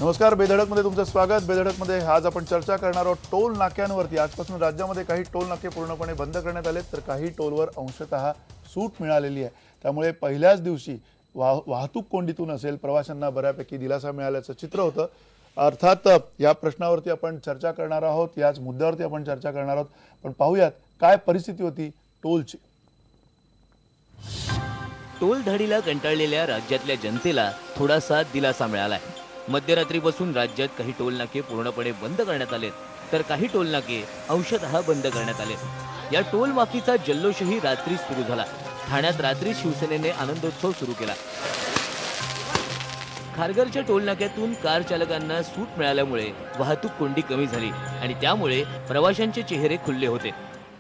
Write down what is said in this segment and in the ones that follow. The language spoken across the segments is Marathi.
नमस्कार, बेधडकमध्ये तुमचं स्वागत। बेधडकमध्ये आज आपण चर्चा करणार आहोत टोल नाक्यांवरती। आजपासून राज्यामध्ये काही टोल नाके पूर्णपणे बंद करण्यात आले, तर काही टोलवर अंशतः सूट मिळालेली आहे। त्यामुळे पहिल्याच दिवशी वाहतूक कोंडीतून असेल प्रवाशांना बऱ्यापैकी दिलासा मिळाल्याचं चित्र होतं। अर्थात या प्रश्नावरती आपण चर्चा करणार आहोत, याच मुद्द्यावरती आपण चर्चा करणार आहोत। पण पाहूयात काय परिस्थिती होती टोलची। टोल धाडीला कंटाळलेल्या राज्यातल्या जनतेला थोडासा दिलासा मिळालाय। मध्यरात्रीपासून राज्यात काही टोल नाके पूर्णपणे बंद करण्यात आलेत, तर काही टोल नाके अंशतः बंद करण्यात आले। या टोल माफीचा जल्लोषही रात्री सुरू झाला। ठाण्यात रात्री शिवसेनेने आनंदोत्सव सुरू केला। खारघरच्या टोल नाक्यातून कार चालकांना सूट मिळाल्यामुळे वाहतूक कोंडी कमी झाली आणि त्यामुळे प्रवाशांचे चेहरे खुलले होते।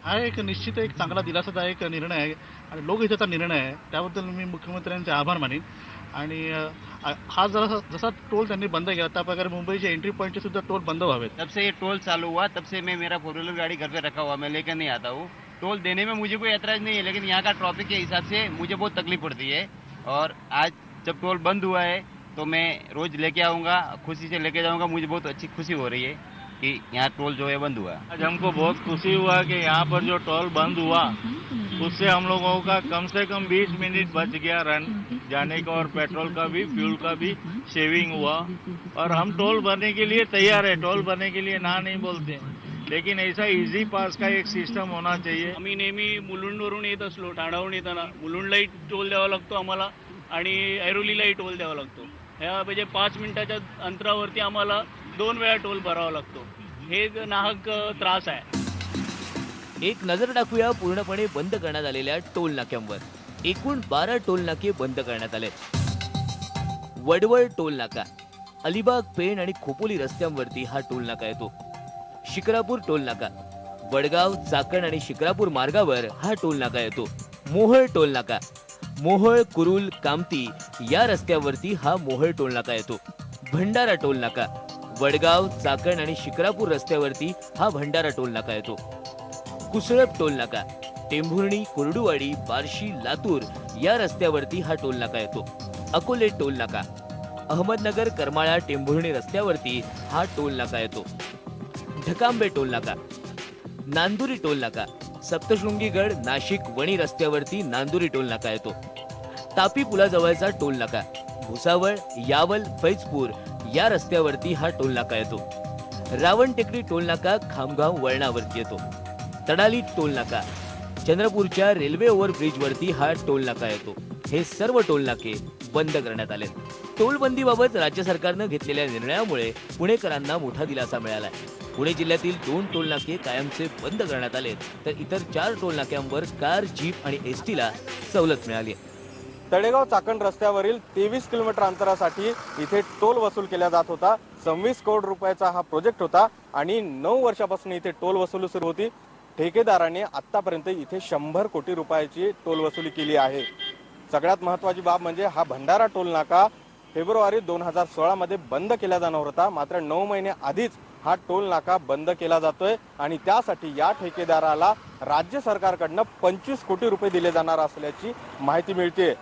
हा एक निश्चित एक चांगला दिलासादायक निर्णय आहे आणि लोकहिताचा निर्णय आहे। त्याबद्दल मी मुख्यमंत्र्यांचे आभार मानेन। आणि हा जसा टोल त्यांनी बंद केला त्या प्रकारे मुंबईचे एंट्री पॉइंटचे सुद्धा टोल बंद व्हावेत। तब से ये टोल चालू हुआ तब से मैं मेरा 4 व्हीलर गाड़ी घर पे रखा हुआ, मैं लेकर नहीं आता हूँ। टोल देने में मुझे कोई ऐतराज नहीं है, लेकिन यहाँ का ट्रैफिक के हिसाब से मुझे बहुत तकलीफ पड़ती है। और आज जब टोल बंद हुआ है तो मैं रोज लेके आऊँगा, खुशी से लेके जाऊँगा। मुझे बहुत अच्छी खुशी हो रही है कि यहाँ टोल जो है बंद हुआ। आज हमको बहुत खुशी हुआ कि यहाँ पर जो टोल बंद हुआ उससे हम लोगों का कम से कम 20 मिनट बच गया रन जाने का, और पेट्रोल का भी फ्यूल का भी सेविंग हुआ। और हम टोल भरने के लिए तैयार है, टोल भरने के लिए ना नहीं बोलते, लेकिन ऐसा इझी पास का एक सिस्टम होना चाहिए। आम्ही नेहमी मुलुंडवरून येत असलो, ठाण्यावरून येताना मुलुंडलाही टोल द्यावा लागतो आम्हाला आणि ऐरोलीलाही टोल द्यावा लागतो। ह्या म्हणजे 5 मिनिटाच्या अंतरावरती आम्हाला 2 वेळा टोल भरावा लागतो। हे नाहक त्रास आहे। एक नजर टाकूया पूर्णपणे बंद करण्यात आलेल्या टोल नाक्यांवर। एकूण 12 टोल नाके बंद करण्यात आले। वडवळ टोल नाका, अलिबाग, पेण आणि खोपोली रस्त्यांवरती हा टोल नाका येतो। शिक्रापूर टोल नाका, वडगाव, चाकण आणि शिक्रापूर मार्गावर हा टोल नाका येतो। मोहोळ टोल नाका, मोहोळ, कुरुल, कामती या रस्त्यावरती हा मोहोळ टोल नाका येतो। भंडारा टोल नाका, वडगाव, चाकण आणि शिक्रापूर रस्त्यावरती हा भंडारा टोल नाका येतो। कुसळप टोल नाका, टेंभुर्णी, कुर्डुवाडी, बार्शी, लातूर या रस्त्यावरती हा टोल नाका येतो। अकोले टोल नाका, अहमदनगर, करमाळा, टेंभुर्णी रस्त्यावरती हा टोल नाका येतो। ढकांबे टोल नाका, नांदुरी टोल नाका, सप्तशृंगीगड, नाशिक, वणी रस्त्यावरती नांदुरी टोल नाका येतो। तापी पुलाजवळचा टोल नाका, भुसावळ, यावल, फैजपूर या रस्त्यावरती हा टोल नाका येतो। रावण टेकडी टोल नाका खामगाव वळणावरती येतो। तडाली टोल नाका, चंद्रपूरच्या रेल्वे ओव्हरब्रिजवरती हा टोल नाका येतो। हे सर्व टोल नाके बंद करण्यात आले। टोलबंदीबाबत राज्य सरकारनं घेतलेल्या निर्णयामुळे पुणेकरांना मोठा दिलासा मिळालाय। पुणे जिल्ह्यातील 2 टोल नाके कायमचे बंद करण्यात आले, तर इतर 4 टोल नाक्यांवर कार, जीप आणि एसटीला सवलत मिळाली आहे। तळेगाव चाकण रस्त्यावरील 23 किलोमीटर अंतरासाठी इथे टोल वसूल केला जात होता। 26 करोड रुपयाचा हा प्रोजेक्ट होता आणि 9 वर्षापासून इथे टोल वसुली सुरू होती। ठेकेदाराने आतापर्यंत इथे 100 कोटी रुपयाची टोल वसुली केली आहे। सगळ्यात महत्त्वाची बाब म्हणजे हा भंडारा टोल नाका फेब्रुवारी 2016 मध्ये बंद केला जाणार होता, मात्र 9 महिने आधीच हा टोल नाका बंद केला जातोय आणि त्यासाठी या ठेकेदाराला राज्य सरकारकडनं 25 कोटी रुपये दिले जाणार असल्याची माहिती मिळते।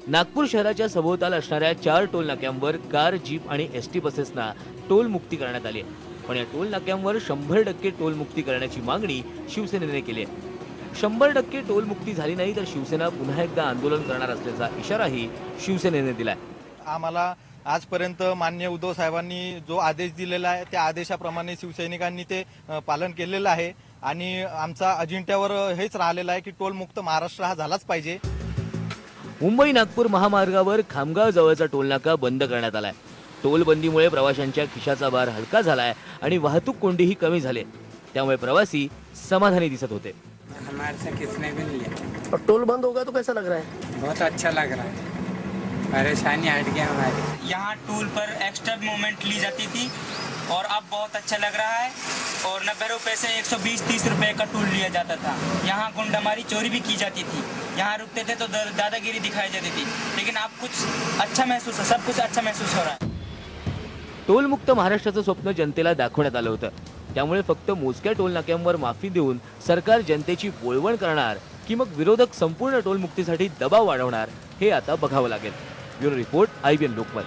नागपूर शहराच्या सभोवताल असणाऱ्या 4 टोल नाक्यांवर कार, जीप आणि एसटी बसेसना टोल मुक्ती करण्यात आली आहे। पण या टोल नाक्यांवर 100% टोल मुक्ती करण्याची मागणी शिवसेनेने केली आहे। 100% टोल मुक्ती झाली नाही तर शिवसेना पुन्हा एकदा आंदोलन करणार असल्याचा इशाराही शिवसेनेने दिलाय। आम्हाला आजपर्यंत माननीय उद्धव साहेबांनी जो आदेश दिलेला आहे त्या आदेशाप्रमाणे शिवसैनिकांनी ते पालन केलेलं आहे आणि आमचा अजिंठ्यावर हेच राहिलेलं आहे की टोल मुक्त महाराष्ट्र हा झालाच पाहिजे। मुंबई नागपूर महामार्गावर खामगाव जवळचा टोल नाका बंद करण्यात आलाय। टोल बंदीमुळे प्रवाशांच्या खिशाचा भार हलका झालाय आणि वाहतूक कोंडीही कमी झाली, त्यामुळे प्रवासी समाधानी दिसत होते। हमारे से किसने भी नहीं लिया। और टोल बंद होगा तो कैसा लग रहा है? बहुत अच्छा लग रहा है, परेशानी हट गया हमारी। यहाँ टोल पर एक्स्ट्रा मोमेंट ली जाती थी और अब बहुत अच्छा लग रहा है। और 90 रुपए से 120-30 रुपए का टोल लिया जाता था। यहाँ गुंडामारी, चोरी भी की जाती थी। यहाँ रुकते थे तो दादागिरी दिखाई जाती थी, लेकिन अब कुछ अच्छा महसूस है, सब कुछ अच्छा महसूस हो रहा है। टोल मुक्त महाराष्ट्राचं स्वप्न जनतेला दाखवण्यात आलं होतं, त्यामुळे फक्त मोजक्या टोल नाक्यांवर माफी देऊन सरकार जनतेची बोळवण करणार की मग विरोधक संपूर्ण टोल मुक्तीसाठी दबाव वाढवणार हे आता बघावं लागेल। Bureau report, IBN Lokmat.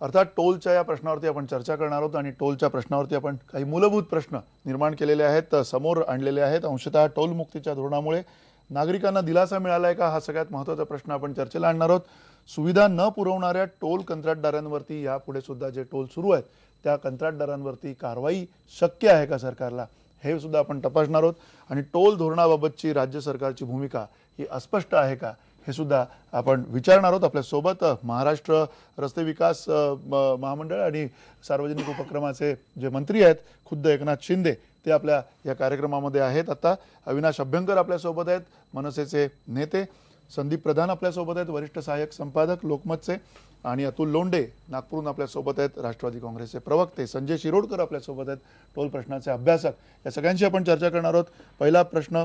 अर्थात टोलच्या या प्रश्नावरती आपण चर्चा करणार आहोत आणि टोलच्या प्रश्नावरती आपण काही मूलभूत प्रश्न निर्माण केलेले आहेत, समोर आणलेले आहेत. अंशतः टोलमुक्तीच्या धोरणामुळे नागरिकांना दिलासा मिळाला आहे का, हा सगळ्यात महत्त्वाचा प्रश्न आपण चर्चेला आणणार आहोत. सुविधा न पुरवणाऱ्या टोल कंत्राटदारांवरती यापुढे सुद्धा जे टोल सुरू आहेत त्या कंत्राटदारांवरती कारवाई शक्य आहे का सरकारला, हे सुद्धा आपण तपासणार आहोत. आणि टोल धोरणाबाबतची राज्य सरकारची भूमिका ही अस्पष्ट आहे का, हे सुद्धा आपण विचारणार आहोत. आपल्यासोबत महाराष्ट्र रस्ते विकास महामंडळ आणि सार्वजनिक उपक्रमाचे जे मंत्री आहेत खुद्द एकनाथ शिंदे, ते आपल्या या कार्यक्रमामध्ये आहेत. आता अविनाश अभ्यंकर आपल्यासोबत आहेत, मनसेचे नेते. संदीप प्रधान आपल्यासोबत आहेत, वरिष्ठ सहाय्यक संपादक लोकमतचे. आणि अतुल लोंढे नागपूरहून आपल्यासोबत आहेत, राष्ट्रवादी काँग्रेसचे प्रवक्ते. संजय शिरोडकर आपल्यासोबत आहेत, टोल प्रश्नाचे अभ्यासक. या सगळ्यांशी आपण चर्चा करणार आहोत. पहिला प्रश्न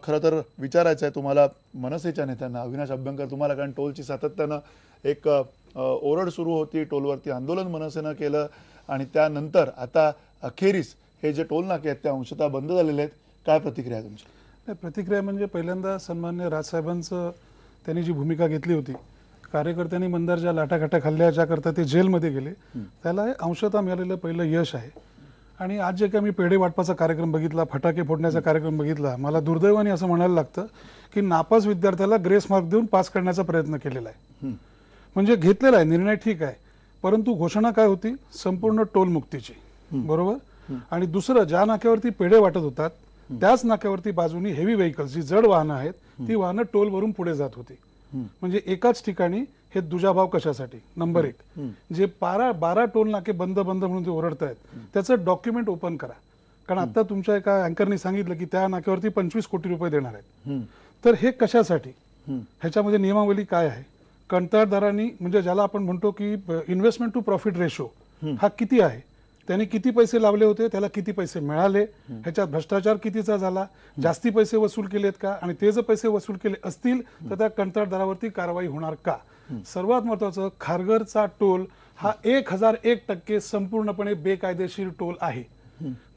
खरं तर विचारायचा आहे तुम्हाला मनसेच्या नेत्यांना. अविनाश अभ्यंकर, तुम्हाला, कारण टोलची सातत्यानं एक ओरड सुरू होती, टोलवरती आंदोलन मनसेनं केलं आणि त्यानंतर आता अखेरीस हे जे टोल नाके आहेत त्या अंशतः बंद झालेले आहेत. काय प्रतिक्रिया आहे तुमची? नाही, प्रतिक्रिया म्हणजे पहिल्यांदा सन्मान्य राजसाहेबांचं त्यांनी जी भूमिका घेतली होती, कार्यकर्त्यांनी मंदार ज्या लाटाकाटा खाल्ल्या ज्याकरता ते जेलमध्ये गेले, त्याला हे अंशतः मिळालेलं पहिलं यश आहे. आणि आज जे काही मी पेढे वाटपाचा कार्यक्रम बघितला, फटाके फोडण्याचा कार्यक्रम बघितला, मला दुर्दैवाने असं म्हणायला लागतं की नापास विद्यार्थ्याला ग्रेस मार्क देऊन पास करण्याचा प्रयत्न केलेला आहे. म्हणजे घेतलेला आहे निर्णय, ठीक आहे, परंतु घोषणा काय होती? संपूर्ण टोल मुक्तीची, बरोबर. आणि दुसरं, ज्या नाक्यावरती पेढे वाटत होतात त्याच नाक्यावरती बाजूनी हेवी व्हेकल्स, जी जड वाहनं आहेत, ती वाहनं टोलवरून पुढे जात होती. म्हणजे एकाच ठिकाणी हे दुजाभाव कशासाठी? नंबर एक, जे 12 टोल नाके बंद म्हणून ते ओरडतायत त्याचं डॉक्युमेंट ओपन करा. कारण आता तुमच्या एका अँकरनी सांगितलं की त्या नाक्यावरती 25 कोटी रुपये देणार आहेत. तर हे कशासाठी? ह्याच्यामध्ये नियमावली काय आहे? कंत्राटदारांनी, म्हणजे ज्याला आपण म्हणतो की इन्व्हेस्टमेंट टू प्रॉफिट रेशो, हा किती आहे? त्यांनी किती पैसे लावले होते, त्याला किती पैसे मिळाले, ह्याच्यात भ्रष्टाचार कितीचा झाला, जास्ती पैसे वसूल केलेत का, आणि ते जर पैसे वसूल केले असतील तर त्या कंत्राटदारावरती कारवाई होणार का? सर्वात महत्वाचं, खारघरचा टोल हा 1001% संपूर्णपणे बेकायदेशीर टोल आहे.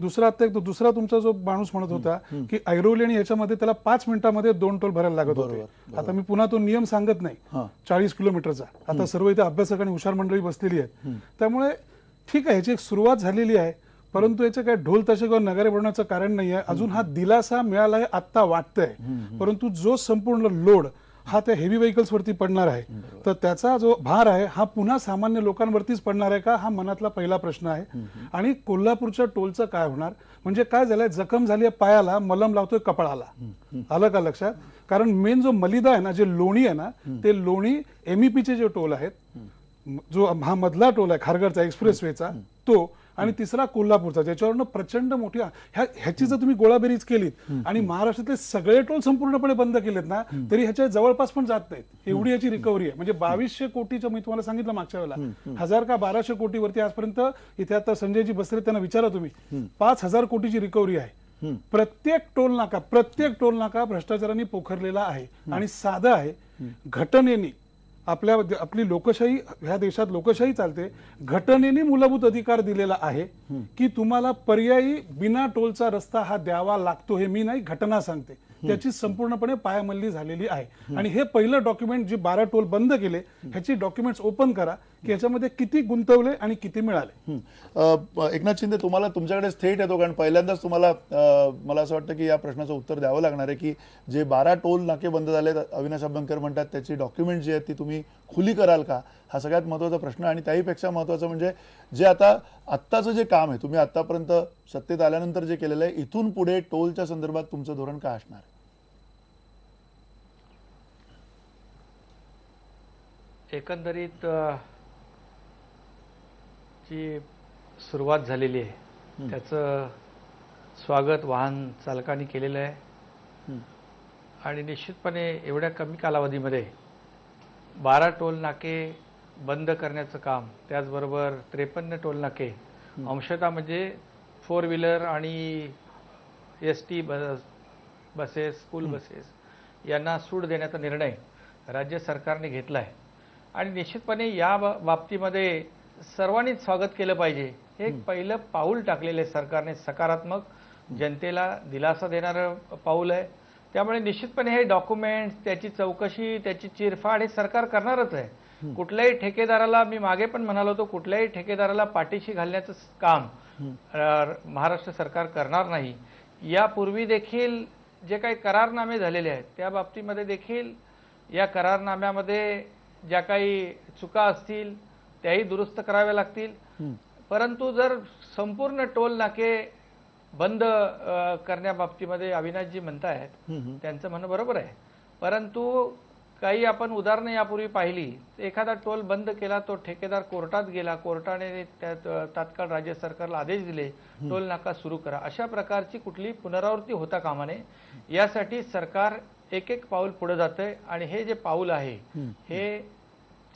दुसरा तुमचा जो माणूस म्हणत होता की ऐरोली आणि याच्यामध्ये त्याला 5 मिनिटांमध्ये 2 टोल भरायला लागत होते. आता मी पुन्हा तो नियम सांगत नाही 40 किलोमीटरचा. आता सर्व इथे अभ्यासक आणि हुशार मंडळी बसलेली आहेत. त्यामुळे ठीक आहे, याची एक सुरुवात झालेली आहे, परंतु याचे काय ढोल तसे किंवा नगारे बनवण्याचं कारण नाही आहे. अजून हा दिलासा मिळाला आहे आत्ता वाटतंय, परंतु जो संपूर्ण लोड हा त्या हेवी व्हेकल्स वरती पडणार आहे, तर त्याचा जो भार आहे हा पुन्हा सामान्य लोकांवरतीच पडणार आहे का, हा मनातला पहिला प्रश्न आहे. आणि कोल्हापूरच्या टोलचं काय होणार? म्हणजे काय झालंय, जखम झाली आहे पायाला, मलम लावतोय कपाळाला. आलं का लक्षात? कारण मेन जो मलिदा आहे ना, जे लोणी आहे ना, ते लोणी MEPचे जे टोल आहेत, जो हा मधला टोल आहे खारघरचा एक्सप्रेसवेचा तो, आणि तिसरा कोल्हापूरचा, ज्याच्यावरनं प्रचंड मोठी ह्याची जर तुम्ही गोळाबेरीज केलीत आणि महाराष्ट्रातले सगळे टोल संपूर्णपणे बंद केलेत ना, तरी ह्याच्या जवळपास पण जात नाहीत, एवढी याची रिकव्हरी आहे. म्हणजे 2200 कोटीचं मी तुम्हाला सांगितलं मागच्या वेळेला, 1000 का 1200 कोटीवरती आजपर्यंत. इथे आता संजयजी बसले, त्यांना विचारा तुम्ही, 5000 कोटीची रिकव्हरी आहे. प्रत्येक टोल नाका भ्रष्टाचाराने पोखरलेला आहे आणि साधा आहे. घटनेने आपली लोकशाही, ह्या देशात लोकशाही चालते, घटनेने मूलभूत अधिकार दिलेला आहे की तुम्हाला पर्यायी बिना टोलचा रस्ता हा द्यावा लागतो. हे मी नाही, घटना सांगते. त्याची संपूर्णपणे पायमल्ली झालेली आहे. आणि हे पहिलं डॉक्युमेंट, जे 12 टोल बंद केले, ह्याची डॉक्युमेंट्स ओपन करा की ह्याच्यामध्ये किती गुंतवले आणि किती मिळाले. एकनाथ शिंदे, तुम्हाला तुमच्याकडे थेट येतो, कारण पहिल्यांदाच तुम्हाला मला असं वाटतं की या प्रश्नाचं उत्तर द्यावं लागणार आहे की जे 12 टोल नाके बंद झाले, अविनाश अभ्यंकर म्हणतात त्याची डॉक्युमेंट जी आहेत ती तुम्ही खुली कराल का, हा सगळ्यात महत्त्वाचा प्रश्न. आणि त्याहीपेक्षा महत्त्वाचं म्हणजे जे आत्ताचं जे काम आहे, तुम्ही आत्तापर्यंत सत्तेत आल्यानंतर जे केलेलं आहे, इथून पुढे टोलच्या संदर्भात तुमचं धोरण काय असणार आहे? एकंदरीत जी सुरुवात झालेली आहे त्याचं स्वागत वाहन चालकांनी केलेलं आहे. आणि निश्चितपणे एवढ्या कमी कालावधीमध्ये 12 टोल नाके बंद करण्याचं काम, त्याचबरोबर 53 टोल नाके अंशतः म्हणजे 4 व्हीलर आणि ST बसेस, स्कूल बसेस यांना सूट देण्याचा निर्णय राज्य सरकारने घेतला आहे. आणि निश्चितपणे या बाबतीमध्ये सर्वांनीच स्वागत केलं पाहिजे. हे एक पहिलं पाऊल टाकलेलं आहे सरकारने, सकारात्मक, जनतेला दिलासा देणारं पाऊल आहे. त्यामुळे निश्चितपणे हे डॉक्युमेंट्स, त्याची चौकशी, त्याची चिरफाड हे सरकार करणारच आहे. कुठल्याही ठेकेदाराला, मी मागे पण म्हणालो होतो, कुठल्याही ठेकेदाराला पाठीशी घालण्याचं काम महाराष्ट्र सरकार करणार नाही. यापूर्वी देखील जे काही करारनामे झालेले आहेत त्या बाबतीमध्ये देखील या करारनाम्यामध्ये ज्या काही चुका असतील त्याही दुरुस्त कराव्या लागतील. परंतु जर संपूर्ण टोल नाके बंद करण्याबाबतीमध्ये अविनाशजी म्हणतायत, त्यांचं म्हणणं बरोबर आहे, परंतु काही आपण उदाहरणं यापूर्वी पाहिली. एखादा टोल बंद केला, तो ठेकेदार कोर्टात गेला, कोर्टाने तात्काळ राज्य सरकारला आदेश दिले टोल नाका सुरू करा. अशा प्रकारची कुठली पुनरावृत्ती होता कामा नये. यासाठी सरकार एक एक पाऊल पुढे जातंय आणि हे जे पाऊल आहे हे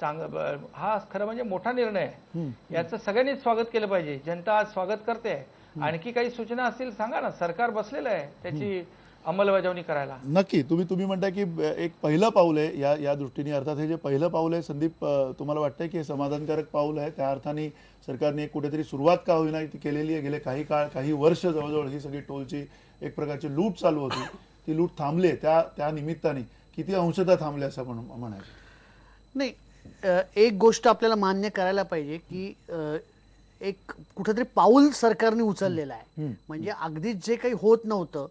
हा खरं म्हणजे मोठा निर्णय आहे. याचं सगळ्यांनीच स्वागत केलं पाहिजे. जनता आज स्वागत करते. आणखी काही सूचना असतील सांगा ना, सरकार बसलेलं आहे त्याची अंमलबजावणी करायला. नक्की. तुम्ही म्हणताय की एक पहिलं पाऊल आहे या दृष्टीने. अर्थात हे जे पहिलं पाऊल आहे संदीप, तुम्हाला वाटतंय की हे समाधानकारक पाऊल आहे? त्या अर्थाने सरकारने एक कुठेतरी सुरुवात का होईना ती केलेली आहे. गेले काही वर्ष जवळजवळ ही सगळी टोलची एक प्रकारची लूट चालू होती, ती लूट थांबली. त्या निमित्ताने किती अंशतः थांबले असं आपण म्हणायचं? नाही, एक गोष्ट आपल्याला मान्य करायला पाहिजे की एक कुठेतरी पाऊल सरकारने उचललेलं आहे. म्हणजे अगदीच जे काही होत नव्हतं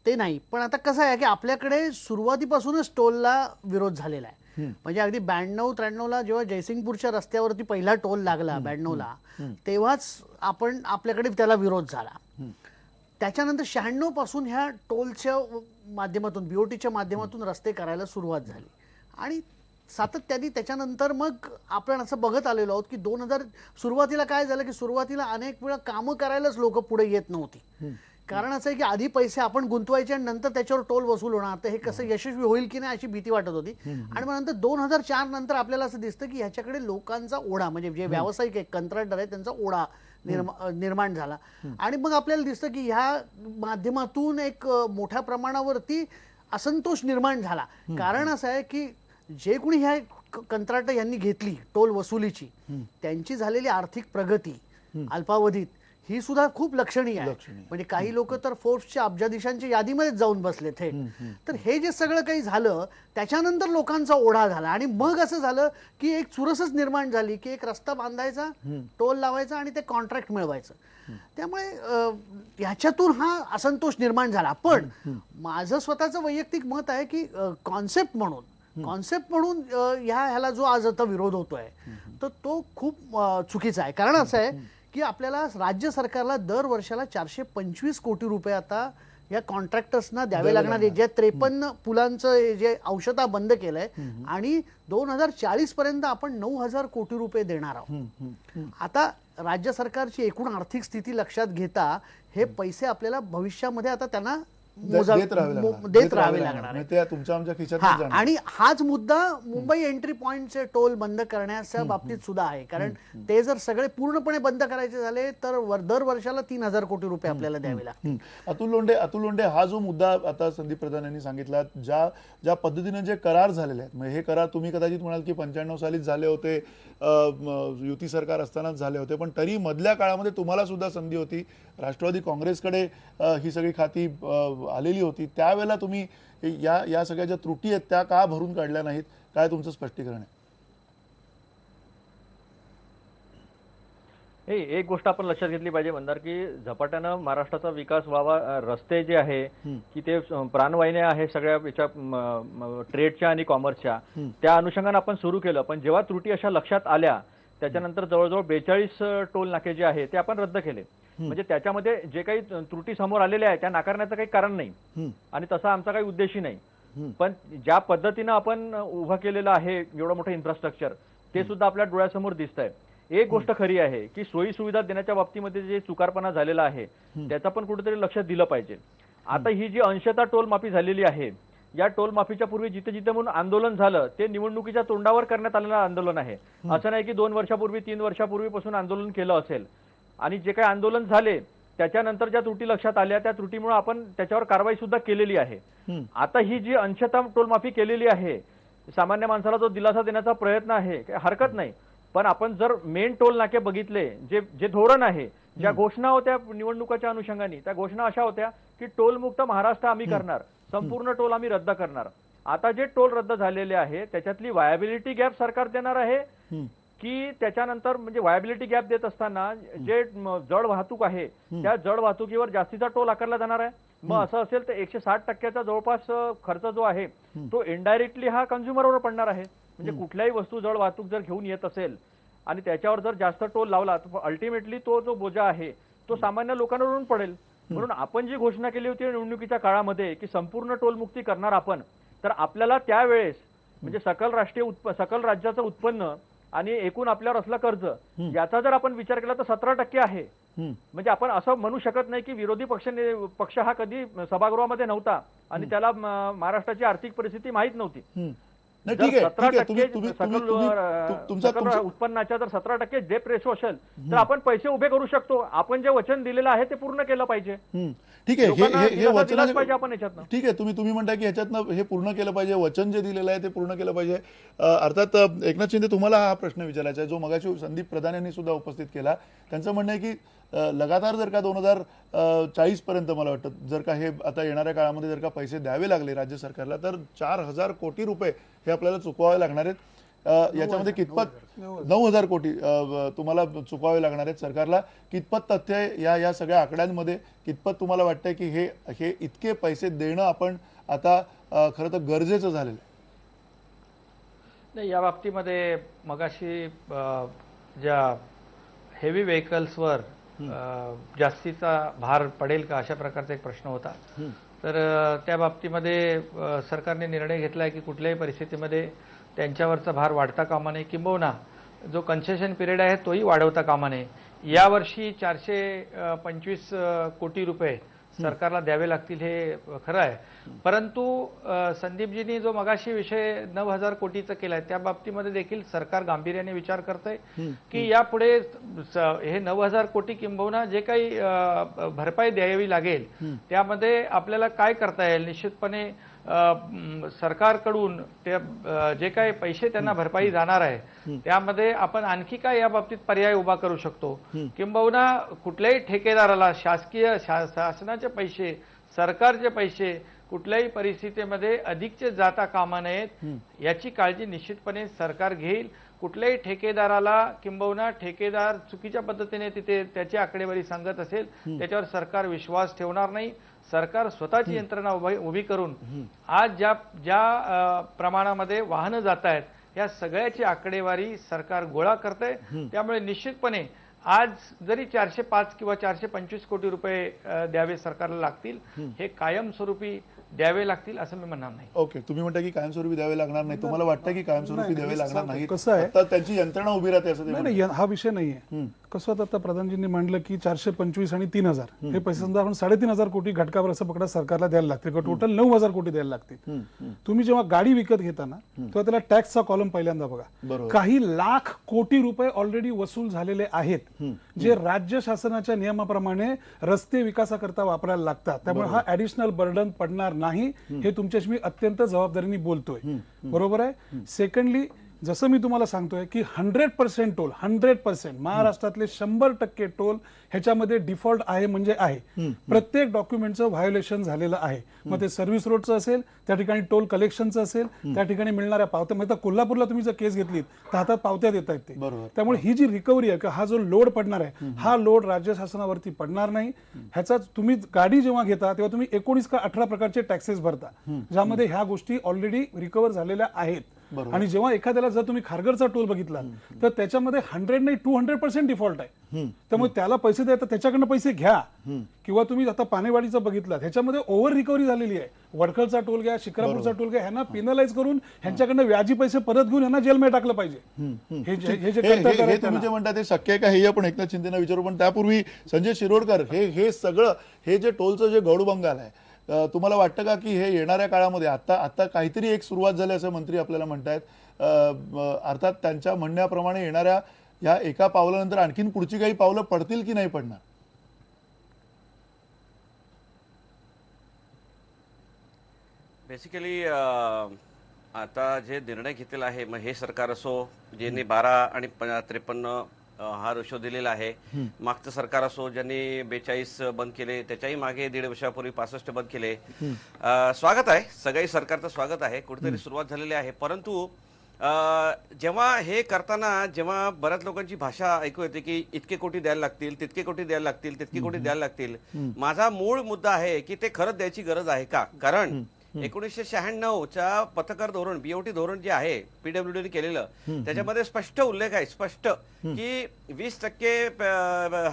ते नाही, पण आता कसं आहे की आपल्याकडे सुरुवातीपासूनच टोलला विरोध झालेला आहे. म्हणजे अगदी 92-93ला जेव्हा जयसिंगपूरच्या रस्त्यावरती पहिला टोल लागला 92ला, तेव्हाच आपल्याकडे त्याला विरोध झाला. त्याच्यानंतर 96 पासून ह्या टोलच्या माध्यमातून, बीओटीच्या माध्यमातून रस्ते करायला सुरुवात झाली आणि सातत्याने त्याच्यानंतर मग आपण असं बघत आलेलो आहोत की 2000 सुरुवातीला काय झालं की सुरुवातीला अनेक वेळा कामं करायलाच लोक पुढे येत नव्हती. कारण असं आहे की आधी पैसे आपण गुंतवायचे आणि नंतर त्याच्यावर टोल वसूल होणार, तर हे कसं यशस्वी होईल की नाही अशी भीती वाटत होती. आणि मग नंतर 2004 नंतर आपल्याला असं दिसतं की ह्याच्याकडे लोकांचा ओढा, म्हणजे जे व्यावसायिक आहे, कंत्राटदार आहे, त्यांचा ओढा निर्माण झाला. आणि मग आपल्याला दिसतं की ह्या माध्यमातून एक मोठ्या प्रमाणावरती असंतोष निर्माण झाला. कारण असं आहे की जे कोणी ह्या कंत्राट यांनी घेतली टोल वसुलीची, त्यांची झालेली आर्थिक प्रगती अल्पावधीत ही सुद्धा खूप लक्षणीय आहे. म्हणजे काही लोक तर फोर्ब्सच्या अब्जाधीशांच्या यादीमध्येच जाऊन बसले थेट. तर हे जे सगळं काही झालं त्याच्यानंतर लोकांचा ओढा झाला आणि मग असं झालं की एक चुरसच निर्माण झाली की एक रस्ता बांधायचा, टोल लावायचा आणि ते कॉन्ट्रॅक्ट मिळवायचं. त्यामुळे ह्याच्यातून हा असंतोष निर्माण झाला. पण माझं स्वतःचं वैयक्तिक मत आहे की कॉन्सेप्ट म्हणून ह्याला जो आज आता विरोध होतोय तर तो खूप चुकीचा आहे. कारण असं आहे की आपल्याला राज्य सरकारला दर वर्षाला 425 कोटी रुपये आता या कॉन्ट्रॅक्टर्सना द्यावे लागणार आहे. ज्या 53 पुलांचं जे अंशतः बंद केलंय आणि 2040 पर्यंत आपण 9000 कोटी रुपये देणार आहोत. आता राज्य सरकारची एकूण आर्थिक स्थिती लक्षात घेता हे पैसे आपल्याला भविष्यामध्ये आता त्यांना देत राहावे लागणार आहे. आणि हाच मुद्दा मुंबई एंट्री पॉइंटचे टोल बंद करण्याच्या बाबतीत सुद्धा आहे. कारण ते जर सगळे पूर्णपणे बंद करायचे झाले तर दर वर्षाला 3000 कोटी रुपये आपल्याला द्यावे लागतील. अतुल लोंढे, हा जो मुद्दा आता संदीप प्रधान यांनी सांगितला, ज्या पद्धतीने जे करार झालेले आहेत, हे करार तुम्ही कदाचित म्हणाल की 95 सालीच झाले होते, युती सरकार असतानाच झाले होते, पण तरी मधल्या काळामध्ये तुम्हाला सुद्धा संधी होती, राष्ट्रवादी काँग्रेसकडे ही सगळी खाती आलेली होती, त्यावेळेला तुम्ही या सगळ्या ज्या त्रुटी आहेत त्या का भरून काढल्या नाहीत? काय तुमचं स्पष्टीकरण आहे? एक गोष्ट आपण लक्षात घेतली पाहिजे मंदार, की झपाट्यानं महाराष्ट्राचा विकास व्हावा, रस्ते जे आहे की ते प्राणवाहिन्या आहे सगळ्या ट्रेडच्या आणि कॉमर्सच्या, त्या अनुषंगाने आपण सुरू केलं. पण जेव्हा त्रुटी अशा लक्षात आल्या त्याच्यानंतर जवळजवळ 42 टोल नाके जे आहे ते आपण रद्द केले. म्हणजे त्याच्यामध्ये जे काही त्रुटी समोर आलेल्या आहेत त्या नाकारण्याचं काही कारण नाही आणि तसा आमचा काही उद्देशही नाही. पण ज्या पद्धतीनं आपण उभं केलेलं आहे एवढं मोठं इन्फ्रास्ट्रक्चर, ते सुद्धा आपल्या डोळ्यासमोर दिसतंय. एक गोष्ट खरी आहे की सोयी सुविधा देण्याच्या बाबतीमध्ये जे चुकारपणा झालेला आहे त्याचा पण कुठेतरी लक्ष दिलं पाहिजे. आता ही जी अंशतः टोल माफी झालेली आहे, या टोल माफीच्या पूर्वी जिथे जिथे म्हणून आंदोलन झालं ते निवडणुकीच्या तोंडावर करण्यात आलेलं आंदोलन आहे. असं नाही की 2 वर्षापूर्वी 3 वर्षापूर्वीपासून आंदोलन केलं असेल. आणि जे काही आंदोलन झाले त्याच्यानंतर ज्या त्रुटी लक्षात आल्या त्या त्रुटीमुळे आपण त्याच्यावर कारवाई सुद्धा केलेली आहे. आता ही जी अंशतः टोल माफी केलेली आहे, सामान्य माणसाला जो दिलासा देण्याचा प्रयत्न आहे, हरकत नाही. पण आपण जर मेन टोल नाके बघितले, जे धोरण आहे, ज्या घोषणा होत्या निवडणुकाच्या अनुषंगाने, त्या घोषणा अशा होत्या की टोल मुक्त महाराष्ट्र आम्ही करणार, संपूर्ण टोल आम्ही रद्द करणार. आता जे टोल रद्द झालेले आहे त्याच्यातली वायबिलिटी गॅप सरकार देणार आहे की त्याच्यानंतर म्हणजे वायबिलिटी गॅप देत असताना जे जड वाहतूक आहे त्या जड वाहतुकीवर जास्तीचा टोल आकारला जाणार आहे. मग असं असेल तर 160% जवळपास खर्च जो आहे तो इनडायरेक्टली हा कन्झ्युमरवर पडणार आहे. म्हणजे कुठल्याही वस्तू जड वाहतूक जर घेऊन येत असेल आणि त्याच्यावर जर जास्त टोल लावला तर अल्टिमेटली तो जो बोजा आहे तो सामान्य लोकांवरून पडेल. म्हणून आपण जी घोषणा केली होती निवडणुकीच्या काळामध्ये की संपूर्ण टोलमुक्ती करणार आपण, तर आपल्याला त्यावेळेस म्हणजे सकल राज्याचं उत्पन्न आणि एकूण आपल्यावर असलं कर्ज याचा जर आपण विचार केला तर 17% आहे. म्हणजे आपण असं म्हणू शकत नाही की विरोधी पक्ष हा कधी सभागृहामध्ये नव्हता आणि त्याला महाराष्ट्राची आर्थिक परिस्थिती माहीत नव्हती. नाही, ठीक आहे, ठीक आहे. सकल उत्पन्नाच्या जर 17% जे रेशो असेल तर आपण पैसे उभे करू शकतो. आपण जे वचन दिलेलं आहे ते पूर्ण केलं पाहिजे. ठीक आहे, हे वचन पाहिजे आपण याच्यातनं. ठीक आहे, तुम्ही म्हणताय की ह्याच्यातनं हे पूर्ण केलं पाहिजे, वचन जे दिलेलं आहे ते पूर्ण केलं पाहिजे. अर्थात एकनाथ शिंदे तुम्हाला हा प्रश्न विचारायचा आहे जो मगाशी संदीप प्रधान यांनी सुद्धा उपस्थित केला. त्यांचं म्हणणं आहे की लगातार जर का 2040 पर्यंत मला वाटतं जर का हे आता येणाऱ्या काळामध्ये जर का पैसे द्यावे लागले राज्य सरकारला तर 4000 कोटी रुपये हे आपल्याला चुकवावे लागणार आहेत. याच्यामध्ये कितपत 9000 कोटी तुम्हाला चुकवावे लागणार आहेत सरकारला. कितपत तथ्य या सगळ्या आकड्यांमध्ये कितपत तुम्हाला वाटतंय की हे इतके पैसे देणं आपण आता खरं तर गरजेचं झालेलं आहे? नाही, या बाबतीमध्ये मगाशी ज्या हेवी व्हेकल्सवर जास्तीचा भार पडेल का अशा प्रकारचा एक प्रश्न होता. तर त्या बाबतीमध्ये सरकारने निर्णय घेतला आहे की कुठल्याही परिस्थितीमध्ये त्यांच्यावरचा भार वाढता कामा नये, किंबहुना जो कन्सेशन पिरियड आहे तोही वाढवता कामा नये. यावर्षी 425 कोटी रुपये सरकारला द्यावे लागतील हे खरं आहे. परंतु संदीपजींनी जो मगाशी विषय 9000 कोटीचा केलाय त्या बाबतीमध्ये देखील सरकार गांभीर्याने विचार करतंय की यापुढे हे 9000 कोटी किंबहुना जे काही भरपाई द्यावी लागेल त्यामध्ये आपल्याला काय करता येईल. निश्चितपणे सरकारकडून ते जे काही पैसे त्यांना भरपाई जाणार आहे त्यामध्ये आपण आणखी काय या बाबतीत पर्याय उभा करू शकतो, किंबहुना कुठल्याही ठेकेदाराला शासनाचे पैसे सरकारचे पैसे कुठल्याही परिस्थितीमध्ये अधिकचे जाता कामा नयेत याची काळजी निश्चितपणे सरकार घेईल. कुठल्याही ठेकेदाराला किंबहुना ठेकेदार चुकीच्या पद्धतीने तिथे त्याची आकडेवारी सांगत असेल त्याच्यावर सरकार विश्वास ठेवणार नाही. सरकार स्वतःची यंत्रणा उभी करून आज ज्या प्रमाणामध्ये वाहनं जात आहेत या सगळ्याची आकडेवारी सरकार गोळा करते. त्यामुळे निश्चितपणे आज जरी 405 किंवा 425 कोटी रुपये द्यावे सरकारला लागतील, हे कायमस्वरूपी द्यावे लागतील असं मी म्हणणार नाही. ओके, तुम्ही म्हणता की कायमस्वरूपी द्यावे लागणार नाही, तुम्हाला वाटतं की कायमस्वरूपी द्यावे लागणार नाही? कसं आहे, आता त्यांची यंत्रणा उभी राहते असं ते नाही, हा विषय नाहीये. कसं होतं, आता प्रधानजींनी म्हणलं की 425 आणि 3000 हे पैसे समजा आपण 3500 कोटी घटकावर असं पकडा सरकारला द्यायला लागतील, टोटल 9000 कोटी द्यायला लागतील. तुम्ही जेव्हा गाडी विकत घेताना तेव्हा त्याला टॅक्सचा कॉलम पहिल्यांदा बघा. काही लाख कोटी रुपये ऑलरेडी वसूल झालेले आहेत जे राज्य शासनाच्या नियमाप्रमाणे रस्ते विकासाकरता वापरायला लागतात. त्यामुळे हा ऍडिशनल बर्डन पडणार नाही, हे तुमच्याशी मी अत्यंत जबाबदारीने बोलतोय. बरोबर आहे. सेकंडली, जसं मी तुम्हाला सांगतोय की 100% टोल 100% महाराष्ट्रातले 100% टोल ह्याच्यामध्ये डिफॉल्ट आहे म्हणजे आहे. प्रत्येक डॉक्युमेंटचं व्हायोलेशन झालेलं आहे. मग ते सर्व्हिस रोडचं असेल, त्या ठिकाणी टोल कलेक्शनचं असेल, त्या ठिकाणी मिळणाऱ्या पावत्या. म्हणजे कोल्हापूरला तुम्ही जर केस घेतलीत तर हातात पावत्या देत आहेत ते. त्यामुळे ही जी रिकव्हरी आहे, हा जो लोड पडणार आहे हा लोड राज्य शासनावरती पडणार नाही. ह्याचा तुम्ही गाडी जेव्हा घेता तेव्हा तुम्ही 19 का 18 प्रकारचे टॅक्सेस भरता ज्यामध्ये ह्या गोष्टी ऑलरेडी रिकव्हर झालेल्या आहेत. आणि जेव्हा एखाद्याला जर तुम्ही खारघरचा टोल बघितला तर त्याच्यामध्ये 100 नाही 200% डिफॉल्ट आहे. त्यामुळे त्याला पैसे द्यायला त्याच्याकडनं पैसे घ्या. किंवा तुम्ही आता पानेवाडीचा बघितला ह्याच्यामध्ये ओव्हर रिकव्हरी झालेली आहे. वडखलचा टोल घ्या, शिक्रापूरचा टोल घ्या, ह्यांना पेनलाइज करून ह्यांच्याकडनं व्याजी पैसे परत घेऊन ह्यांना जेलमध्ये टाकलं पाहिजे. हे तुम्ही जे म्हणता ते शक्य आहे का हे आपण एकनाथ शिंदेना विचारू. पण त्यापूर्वी संजय शिरोडकर, हे सगळं हे जे टोलचं जे गौडबंगाल आहे, तुम्हाला वाटतं का की हे येणाऱ्या काळामध्ये आता काहीतरी एक सुरुवात झाली असं मंत्री आपल्याला म्हणतायत. अर्थात त्यांच्या म्हणण्याप्रमाणे येणाऱ्या या एका पावलानंतर आणखीन पुढची काही पावलं पडतील की नाही पडणार? बेसिकली आता जे निर्णय घेतलेला आहे, मग हे सरकार असो ज्यांनी 12 आणि 53 हा रोशो दिलेला आहे. मागचं सरकार असो ज्यांनी 42 बंद केले, त्याच्याही मागे 1.5 वर्षापूर्वी 65 बंद केले. स्वागत आहे, सगळी सरकारचं स्वागत आहे. कुठेतरी सुरुवात झालेली आहे. परंतु जेव्हा हे करताना जेव्हा बऱ्याच लोकांची भाषा ऐकू येते की इतके कोटी द्यायला लागतील, तितके कोटी द्यायला लागतील, तितके कोटी द्यायला लागतील. माझा मूळ मुद्दा आहे की ते खरंच द्यायची गरज आहे का? कारण 1996च्या पथकर धोरण, बीओटी धोरण जे आहे पीडब्ल्यूडीने केलेलं, त्याच्यामध्ये स्पष्ट उल्लेख आहे, स्पष्ट की 20%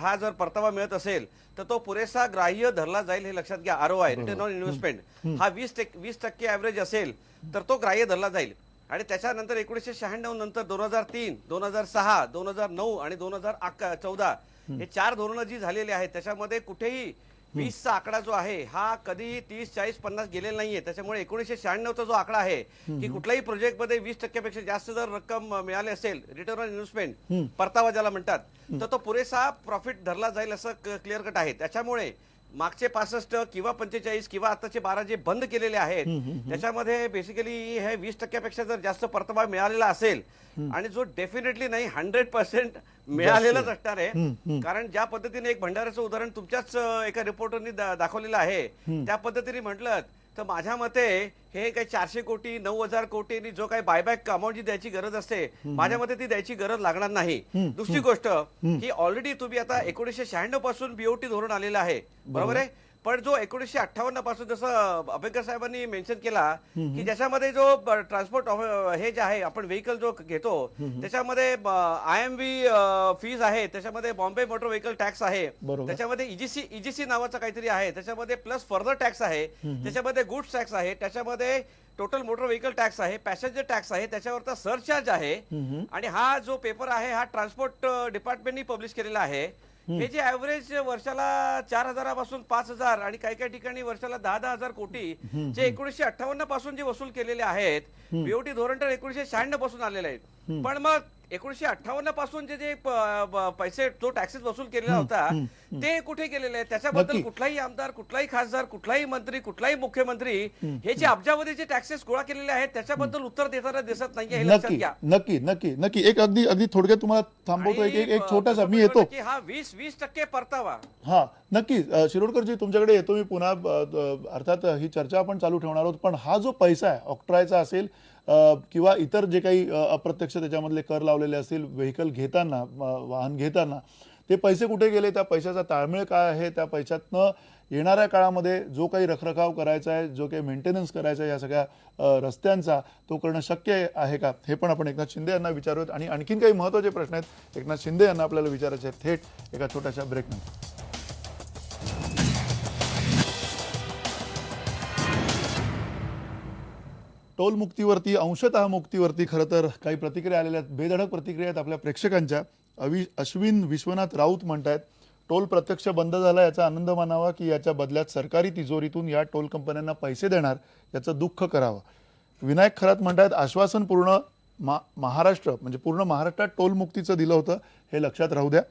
हा जर परतावा मिळत असेल तर तो पुरेसा ग्राह्य धरला जाईल. हे लक्षात घ्या. ROI, रिटर्न ऑन इन्व्हेस्टमेंट, हा 20% ऍव्हरेज असेल तर तो ग्राह्य धरला जाईल. आणि त्याच्यानंतर 1996 नंतर 2003, 2006, 2009 आणि 2014 हे 4 धोरणं जी झालेली आहेत त्याच्यामध्ये कुठेही 20चा आकडा जो आहे हा कधी 30, 40, 50 गेलेला नाहीये. त्याच्यामुळे 1996चा जो आकडा आहे की कुठल्याही प्रोजेक्टमध्ये 20% जास्त जर रक्कम मिळाली असेल, रिटर्न ऑन इन्व्हेस्टमेंट, परतावा ज्याला म्हणतात, तर तो पुरेसा प्रॉफिट धरला जाईल असं क्लिअर कट आहे. त्याच्यामुळे मागचे 65 किंवा 45 किंवा आताचे 12 जे बंद केलेले आहेत त्याच्यामध्ये बेसिकली हे 20% जर जास्त परतावा मिळालेला असेल आणि जो डेफिनेटली नाही 100% मिळालेलाच असणार आहे. कारण ज्या पद्धतीने एक भंडाऱ्याचं उदाहरण तुमच्याच एका रिपोर्टरनी दाखवलेलं आहे त्या पद्धतीने म्हटलं तर माझ्या मते हे काही 400 कोटी 9,000 कोटी जो काही बायबॅक अमाऊंट जी द्यायची गरज असते, माझ्या मते ती द्यायची गरज लागणार नाही. दुसरी गोष्ट की ऑलरेडी तुम्ही आता 1996 पासून बीओटी धोरण आलेलं आहे, बरोबर आहे. पण जो 1958 पासून जसं अभ्यंकर साहेबांनी मेन्शन केला की ज्याच्यामध्ये जो ट्रान्सपोर्ट हे जे आहे आपण व्हेकल जो घेतो त्याच्यामध्ये IMV फीज आहे, त्याच्यामध्ये बॉम्बे मोटर व्हेकल टॅक्स आहे, त्याच्यामध्ये EGC नावाचं काहीतरी आहे, त्याच्यामध्ये प्लस फर्दर टॅक्स आहे, त्याच्यामध्ये गुड्स टॅक्स आहे, त्याच्यामध्ये टोटल मोटर व्हेकल टॅक्स आहे, पॅसेंजर टॅक्स आहे, त्याच्यावरचा सरचार्ज आहे. आणि हा जो पेपर आहे हा ट्रान्सपोर्ट डिपार्टमेंटनी पब्लिश केलेला आहे. हे जे ऍव्हरेज वर्षाला 4,000 पासून 5,000 आणि काही काही ठिकाणी वर्षाला 10,000 कोटी जे 1958 पासून जे वसूल केलेले आहेत, बीओटी धोरण तर 1996 पासून आलेले आहेत. पण मग 1958 पासून जे पैसे जो टॅक्सेस वसूल केलेला होता ते कुठे गेलेले आहेत? त्याच्याबद्दल कुठलाही आमदार, कुठलाही खासदार, कुठलाही मंत्री, कुठलाही मुख्यमंत्री हे जे अब्जावधीचे टॅक्सेस गोळा केलेले आहेत त्याच्याबद्दल उत्तर देताना दिसत नाहीये. हे लक्षात घ्या. नक्की एक अगदी थोडक्यात तुम्हाला थांबवतो. एक छोटासा मी येतो की हा 20% परतावा. हा नक्की शिरोडकरजी तुमच्याकडे येतो मी पुन्हा. अर्थात ही चर्चा आपण चालू ठेवणार आहोत, पण हा जो पैसा आहे ऑक्ट्रायचा असेल किंवा इतर जे काही अप्रत्यक्ष त्याच्यामधले कर लावलेले असतील व्हेकल घेताना, वाहन घेताना, ते पैसे कुठे गेले, त्या पैशाचा ताळमेळ काय आहे, त्या पैशातनं येणाऱ्या काळामध्ये जो काही रखरखाव करायचा आहे, जो काही मेंटेनन्स करायचा आहे या सगळ्या रस्त्यांचा, तो करणं शक्य आहे का, हे पण आपण एकनाथ शिंदे यांना विचारूयात. आणि आणखीन काही महत्त्वाचे प्रश्न आहेत एकनाथ शिंदे यांना आपल्याला विचारायचे आहेत थेट एका छोट्याशा ब्रेकनंतर. टोल मुक्तीवरती, अंशतः मुक्तीवरती खरं तर काही प्रतिक्रिया आलेल्या आहेत, बेधडक प्रतिक्रिया आहेत आपल्या प्रेक्षकांच्या. अश्विन विश्वनाथ राऊत म्हणतायत टोल प्रत्यक्ष बंद झाला याचा आनंद मानावा की याच्या बदल्यात सरकारी तिजोरीतून या टोल कंपन्यांना पैसे देणार याचं दुःख करावं. विनायक खरात म्हणतायत आश्वासन पूर्ण महाराष्ट्र म्हणजे पूर्ण महाराष्ट्रात टोल मुक्तीचं दिलं होतं, हे लक्षात राहू द्या.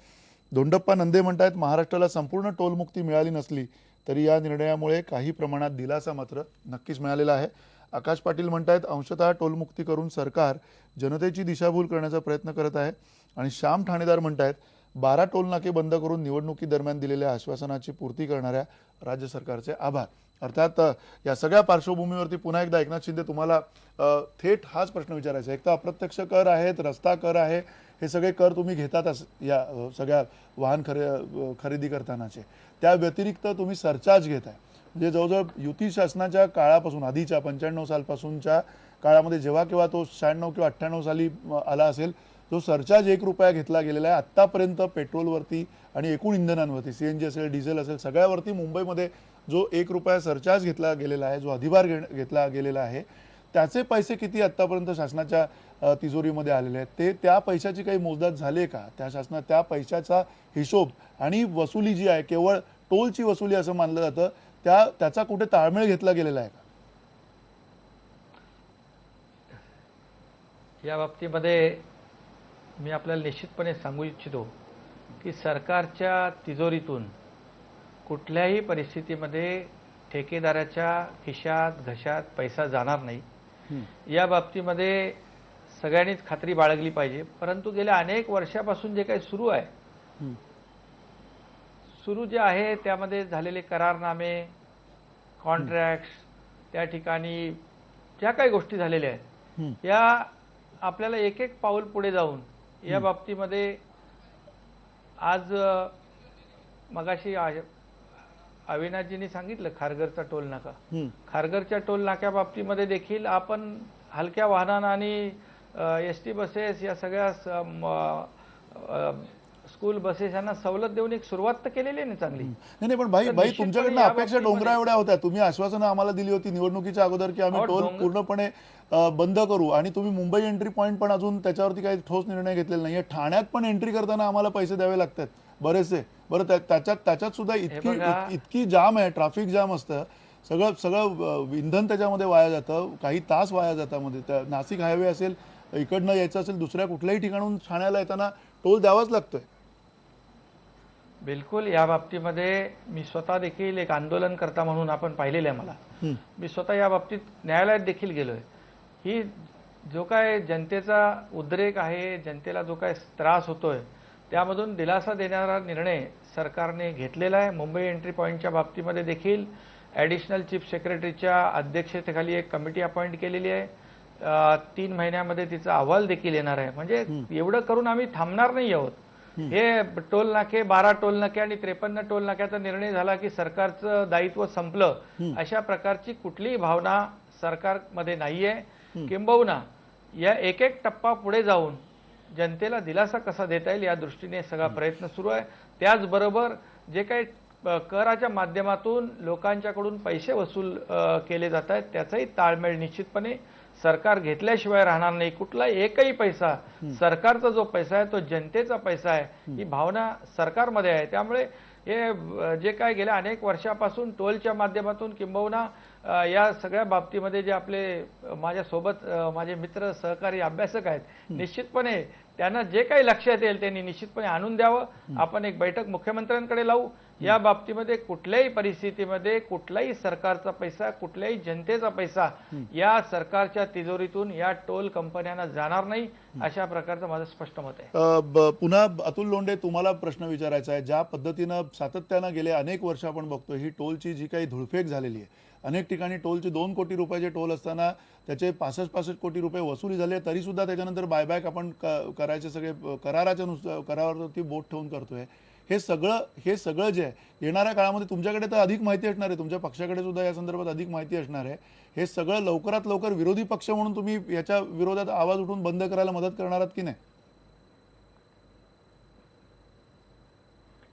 धोंडप्पा नंदे म्हणतायत महाराष्ट्राला संपूर्ण टोल मुक्ती मिळाली नसली तरी या निर्णयामुळे काही प्रमाणात दिलासा मात्र नक्कीच मिळालेला आहे. आकाश पाटील म्हणतायत अंशतः टोलमुक्ती करून सरकार जनतेची दिशाभूल करण्याचा प्रयत्न करत आहे. आणि श्याम ठाणेदार म्हणतायत 12 टोल नाके बंद करून निवडणुकी दरम्यान दिलेल्या आश्वासनाची पूर्ती करणाऱ्या राज्य सरकारचे आभार. अर्थात या सगळ्या पार्श्वभूमीवरती पुन्हा एकदा एकनाथ शिंदे तुम्हाला थेट हाच प्रश्न विचारायचा आहे. एक तर अप्रत्यक्ष कर आहेत, रस्ता कर आहे, हे सगळे कर तुम्ही घेतातच या सगळ्या वाहन खरेदी करतानाचे, त्या व्यतिरिक्त तुम्ही सरचार्ज घेताय. म्हणजे जवळजवळ युती शासनाच्या काळापासून आधीच्या 95 सालपासूनच्या काळामध्ये जेव्हा केव्हा तो 96 किंवा 98 साली आला असेल, जो सरचार्ज 1 रुपया घेतला गेलेला आहे आत्तापर्यंत पेट्रोलवरती आणि एकूण इंधनांवरती, CNG असेल, डिझेल असेल, सगळ्यावरती मुंबईमध्ये जो 1 रुपया सरचार्ज घेतला गेलेला आहे, जो अधिभार घेतला गेलेला आहे, त्याचे पैसे किती आत्तापर्यंत शासनाच्या तिजोरीमध्ये आलेले आहेत, ते त्या पैशाची काही मोजदाद झाली का? त्या शासनात त्या पैशाचा हिशोब आणि वसुली जी आहे केवळ टोलची वसुली असं मानलं जातं, त्याचा कुठे ताळमेळ घेतला गेलेला आहे का? या बाबतीमध्ये मी आपल्याला निश्चितपणे सांगू इच्छितो की सरकारच्या तिजोरीतून कुठल्याही परिस्थितीमध्ये ठेकेदाराच्या खिशात घशात पैसा जाणार नाही. या बाबतीमध्ये सगळ्यांनीच खात्री बाळगली पाहिजे. परंतु गेल्या अनेक वर्षापासून जे काही सुरू आहे, सुरू जे आहे त्यामध्ये झालेले करारनामे, कॉन्ट्रॅक्ट, त्या ठिकाणी ज्या काही गोष्टी झालेल्या आहेत, या आपल्याला एक एक पाऊल पुढे जाऊन या बाबतीमध्ये आज मगाशी अविनाशजींनी सांगितलं खारघरचा टोल नाका. खारघरच्या टोल नाक्या बाबतीमध्ये देखील आपण हलक्या वाहनांना आणि एसटी बसेस या सगळ्या स्कूल बसेस यांना सवलत देऊन एक सुरुवात तर केलेली आहे ना चांगली. नाही पण भाई तुमच्याकडनं अपेक्षा डोंगरा एवढ्या होत्या. तुम्ही आश्वासनं आम्हाला दिली होती निवडणुकीच्या अगोदर की आम्ही टोल पूर्णपणे बंद करू, आणि तुम्ही मुंबई एंट्री पॉईंट पण अजून त्याच्यावरती काही ठोस निर्णय घेतलेला नाहीये. ठाण्यात पण एंट्री करताना आम्हाला पैसे द्यावे लागतात बरेचसे. बरं त्याच्यात सुद्धा इतकी जाम आहे, ट्रॅफिक जाम असतं, सगळं इंधन त्याच्यामध्ये वाया जातं, काही तास वाया जातात मध्ये. नाशिक हायवे असेल, इकडनं यायचं असेल, दुसऱ्या कुठल्याही ठिकाणून ठाण्याला येताना टोल द्यावाच लागतोय. बिलकुल. या बाबतीमध्ये मी स्वतः देखील एक आंदोलनकर्ता म्हणून आपण पाहिलेलं आहे मला. मी स्वतः या बाबतीत न्यायालयात देखील गेलोय. ही जो काय जनतेचा उद्रेक आहे, जनतेला जो काय त्रास होतोय, त्यामधून दिलासा देणारा निर्णय सरकारने घेतलेला आहे. मुंबई एंट्री पॉईंटच्या बाबतीमध्ये देखील ॲडिशनल चीफ सेक्रेटरीच्या अध्यक्षतेखाली एक कमिटी अपॉइंट केलेली आहे. 3 महिन्यामध्ये तिचा अहवाल देखील येणार आहे. म्हणजे एवढं करून आम्ही थांबणार नाही आहोत. हे टोल नाके 12 टोल नाके आणि 53 टोल नाक्याचा निर्णय झाला की सरकारचं दायित्व संपलं, अशा प्रकारची कुठलीही भावना सरकारमध्ये नाहीये. किंबहुना या एक एक टप्पा पुढे जाऊन जनतेला दिलासा कसा देता येईल या दृष्टीने सगळा प्रयत्न सुरू आहे. त्याचबरोबर जे काही कराच्या माध्यमातून लोकांच्याकडून पैसे वसूल केले जात आहेत त्याचाही ताळमेळ निश्चितपणे सरकार घेतल्याशिवाय राहणार नाही. कुठला एकही पैसा, सरकारचा जो पैसा आहे तो जनतेचा पैसा आहे, ही भावना सरकारमध्ये आहे. त्यामुळे हे जे काय गेल्या अनेक वर्षापासून टोलच्या माध्यमातून किंबहुना या सगळ्या बाबतीमध्ये जे आपले माझ्यासोबत माझे मित्र सहकारी अभ्यासक आहेत, निश्चितपणे त्यांना जे काही लक्षात येईल त्यांनी निश्चितपणे आणून द्यावं. आपण एक बैठक मुख्यमंत्र्यांकडे लावू. या बाबतीमध्ये कुठल्याही परिस्थितीमध्ये कुठलाही सरकारचा पैसा, कुठल्याही जनतेचा पैसा या सरकारच्या तिजोरीतून या टोल कंपन्यांना जाणार नाही, अशा प्रकारचं माझं स्पष्ट मत आहे. पुन्हा अतुल लोंढे, तुम्हाला प्रश्न विचारायचा आहे. ज्या पद्धतीनं सातत्यानं गेले अनेक वर्ष आपण बघतो ही टोलची जी काही धुळफेक झालेली आहे, अनेक ठिकाणी टोलचे 2 कोटी रुपयाचे टोल असताना त्याचे 65 कोटी रुपये वसुली झाले, तरी सुद्धा त्याच्यानंतर बायबॅक आपण करायचे सगळे कराराच्या करारावरती बोट ठेवून करतोय. हे सगळं जे आहे येणाऱ्या काळामध्ये तुमच्याकडे तर अधिक माहिती असणार आहे, तुमच्या पक्षाकडे सुद्धा या संदर्भात अधिक माहिती असणार आहे. हे सगळं लवकरात लवकर विरोधी पक्ष म्हणून तुम्ही याच्या विरोधात आवाज उठवून बंद करायला मदत करणार आहात की नाही?